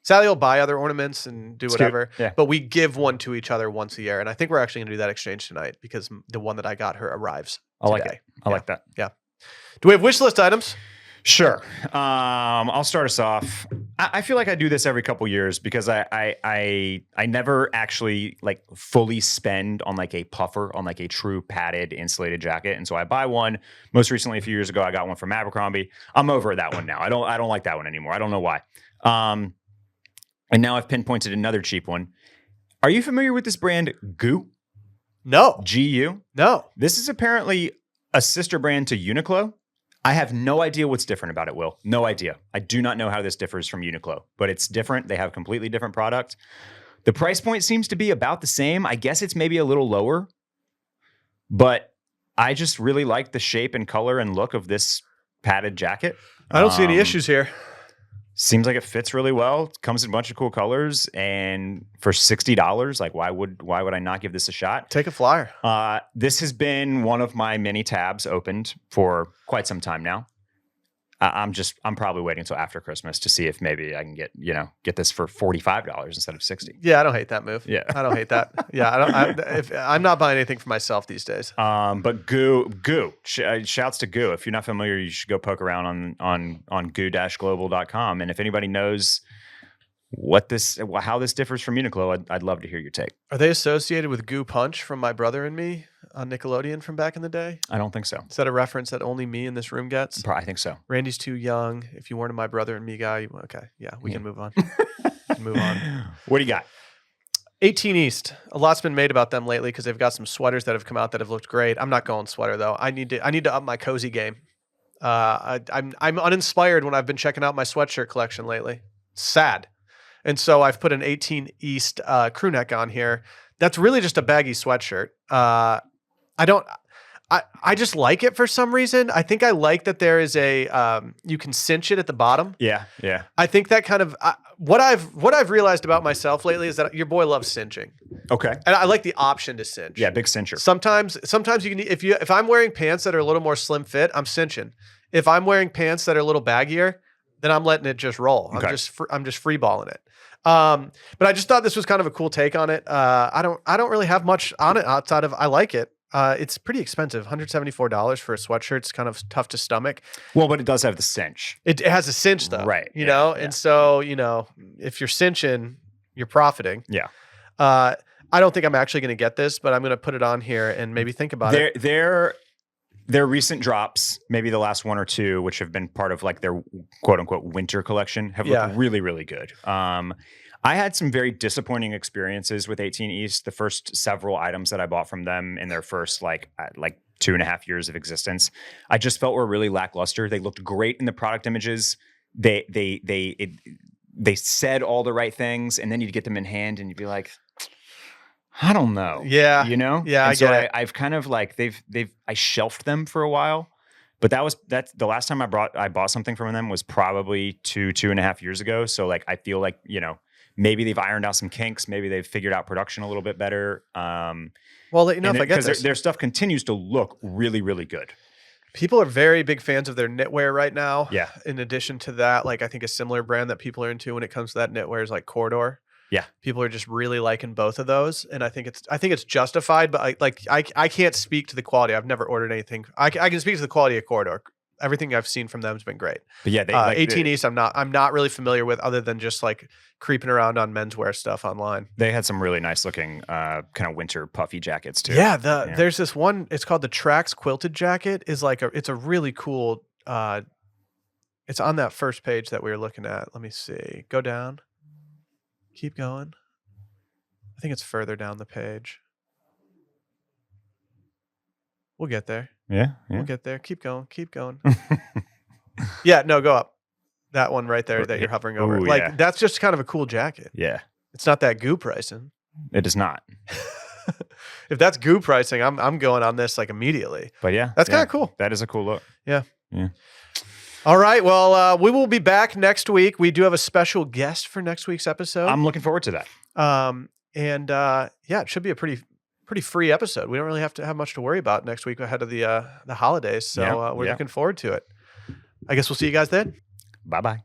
Speaker 1: Sally will buy other ornaments and do whatever,
Speaker 2: Yeah.
Speaker 1: but we give one to each other once a year. And I think we're actually going to do that exchange tonight because the one that I got her arrives
Speaker 2: I like
Speaker 1: today.
Speaker 2: it. I like that.
Speaker 1: Do we have wish list items?
Speaker 2: Sure. I'll start us off. I feel like I do this every couple years because I never actually like fully spend on like a puffer, on like a true padded insulated jacket. And so I buy one. Most recently, a few years ago, I got one from Abercrombie. I'm over that one now. I don't like that one anymore. I don't know why. And now I've pinpointed another cheap one. Are you familiar with this brand Goo?
Speaker 1: No.
Speaker 2: GU?
Speaker 1: No.
Speaker 2: This is apparently a sister brand to Uniqlo. I have no idea what's different about it, Will. No idea. I do not know how this differs from Uniqlo, but it's different. They have completely different product. The price point seems to be about the same. I guess it's maybe a little lower, but I just really like the shape and color and look of this padded jacket.
Speaker 1: I don't see any issues here.
Speaker 2: Seems like it fits really well. Comes in a bunch of cool colors, and for $60, like why would I not give this a shot?
Speaker 1: Take a flyer.
Speaker 2: This has been one of my many tabs opened for quite some time now. I'm probably waiting until after Christmas to see if maybe I can get this for $45 instead of $60.
Speaker 1: Yeah, I don't hate that move.
Speaker 2: Yeah.
Speaker 1: I don't hate that. Yeah, I'm not buying anything for myself these days.
Speaker 2: But Goo, shouts to Goo. If you're not familiar, you should go poke around on goo-global.com. And if anybody knows how this differs from Uniqlo, I'd love to hear your take.
Speaker 1: Are they associated with Goo Punch from My Brother and Me on Nickelodeon from back in the day?
Speaker 2: I don't think so.
Speaker 1: Is that a reference that only me in this room gets?
Speaker 2: I think so.
Speaker 1: Randy's too young. If you weren't a My Brother and Me guy, okay, yeah, we can move on. Move on.
Speaker 2: What do you got?
Speaker 1: 18 East. A lot's been made about them lately because they've got some sweaters that have come out that have looked great. I'm not going sweater though. I need to up my cozy game. I'm uninspired when I've been checking out my sweatshirt collection lately. Sad. And so I've put an 18 East crew neck on here. That's really just a baggy sweatshirt. I just like it for some reason. I think I like that there is a you can cinch it at the bottom.
Speaker 2: Yeah.
Speaker 1: I think that kind of what I've realized about myself lately is that your boy loves cinching,
Speaker 2: Okay.
Speaker 1: and I like the option to cinch.
Speaker 2: Yeah, big cincher.
Speaker 1: Sometimes you can if I'm wearing pants that are a little more slim fit, I'm cinching. If I'm wearing pants that are a little baggier, then I'm letting it just roll.
Speaker 2: Okay.
Speaker 1: I'm just free balling it. But I just thought this was kind of a cool take on it. I don't really have much on it outside of I like it. It's pretty expensive, $174 for a sweatshirt. It's kind of tough to stomach.
Speaker 2: Well, but it does have the cinch.
Speaker 1: It has a cinch though,
Speaker 2: Right,
Speaker 1: You
Speaker 2: yeah,
Speaker 1: know,
Speaker 2: yeah.
Speaker 1: and so if you're cinching, you're profiting.
Speaker 2: Yeah.
Speaker 1: I don't think I'm actually going to get this, but I'm going to put it on here and maybe think about it.
Speaker 2: Their recent drops, maybe the last one or two, which have been part of like their quote unquote winter collection, have looked really, really good. I had some very disappointing experiences with 18 East. The first several items that I bought from them in their first like 2.5 years of existence, I just felt were really lackluster. They looked great in the product images. They said all the right things, and then you'd get them in hand, and you'd be like, I don't know.
Speaker 1: Yeah.
Speaker 2: You know?
Speaker 1: Yeah,
Speaker 2: And
Speaker 1: I
Speaker 2: so
Speaker 1: get it.
Speaker 2: I've kind of like I shelved them for a while. But that's the last time I bought something from them was probably 2.5 years ago. So like I feel like, maybe they've ironed out some kinks, maybe they've figured out production a little bit better.
Speaker 1: Well, let you know if I get this.
Speaker 2: Their stuff continues to look really, really good.
Speaker 1: People are very big fans of their knitwear right now.
Speaker 2: Yeah.
Speaker 1: In addition to that, like I think a similar brand that people are into when it comes to that knitwear is like Corridor.
Speaker 2: Yeah.
Speaker 1: People are just really liking both of those, and I think it's justified. But I can't speak to the quality. I've never ordered anything. I can speak to the quality of Corridor. Everything I've seen from them has been great.
Speaker 2: But yeah,
Speaker 1: 18 East, I'm not really familiar with, other than just like creeping around on menswear stuff online.
Speaker 2: They had some really nice looking kind of winter puffy jackets too.
Speaker 1: Yeah, there's this one. It's called the Trax quilted jacket. It's a really cool. It's on that first page that we were looking at. Let me see. Go down. Keep going. I think it's further down the page. We'll get there.
Speaker 2: Yeah.
Speaker 1: We'll get there. Keep going. Keep going. Yeah, no, go up. That one right there that you're hovering over.
Speaker 2: Ooh,
Speaker 1: like
Speaker 2: yeah.
Speaker 1: that's just kind of a cool jacket.
Speaker 2: Yeah.
Speaker 1: It's not that goo pricing.
Speaker 2: It is not.
Speaker 1: If that's goo pricing, I'm going on this like immediately.
Speaker 2: But yeah.
Speaker 1: That's kind of cool.
Speaker 2: That is a cool look.
Speaker 1: Yeah.
Speaker 2: Yeah.
Speaker 1: All right. Well, we will be back next week. We do have a special guest for next week's episode.
Speaker 2: I'm looking forward to that.
Speaker 1: Yeah, it should be a pretty free episode. We don't really have to have much to worry about next week ahead of the holidays. So we're looking forward to it. I guess we'll see you guys then.
Speaker 2: Bye-bye.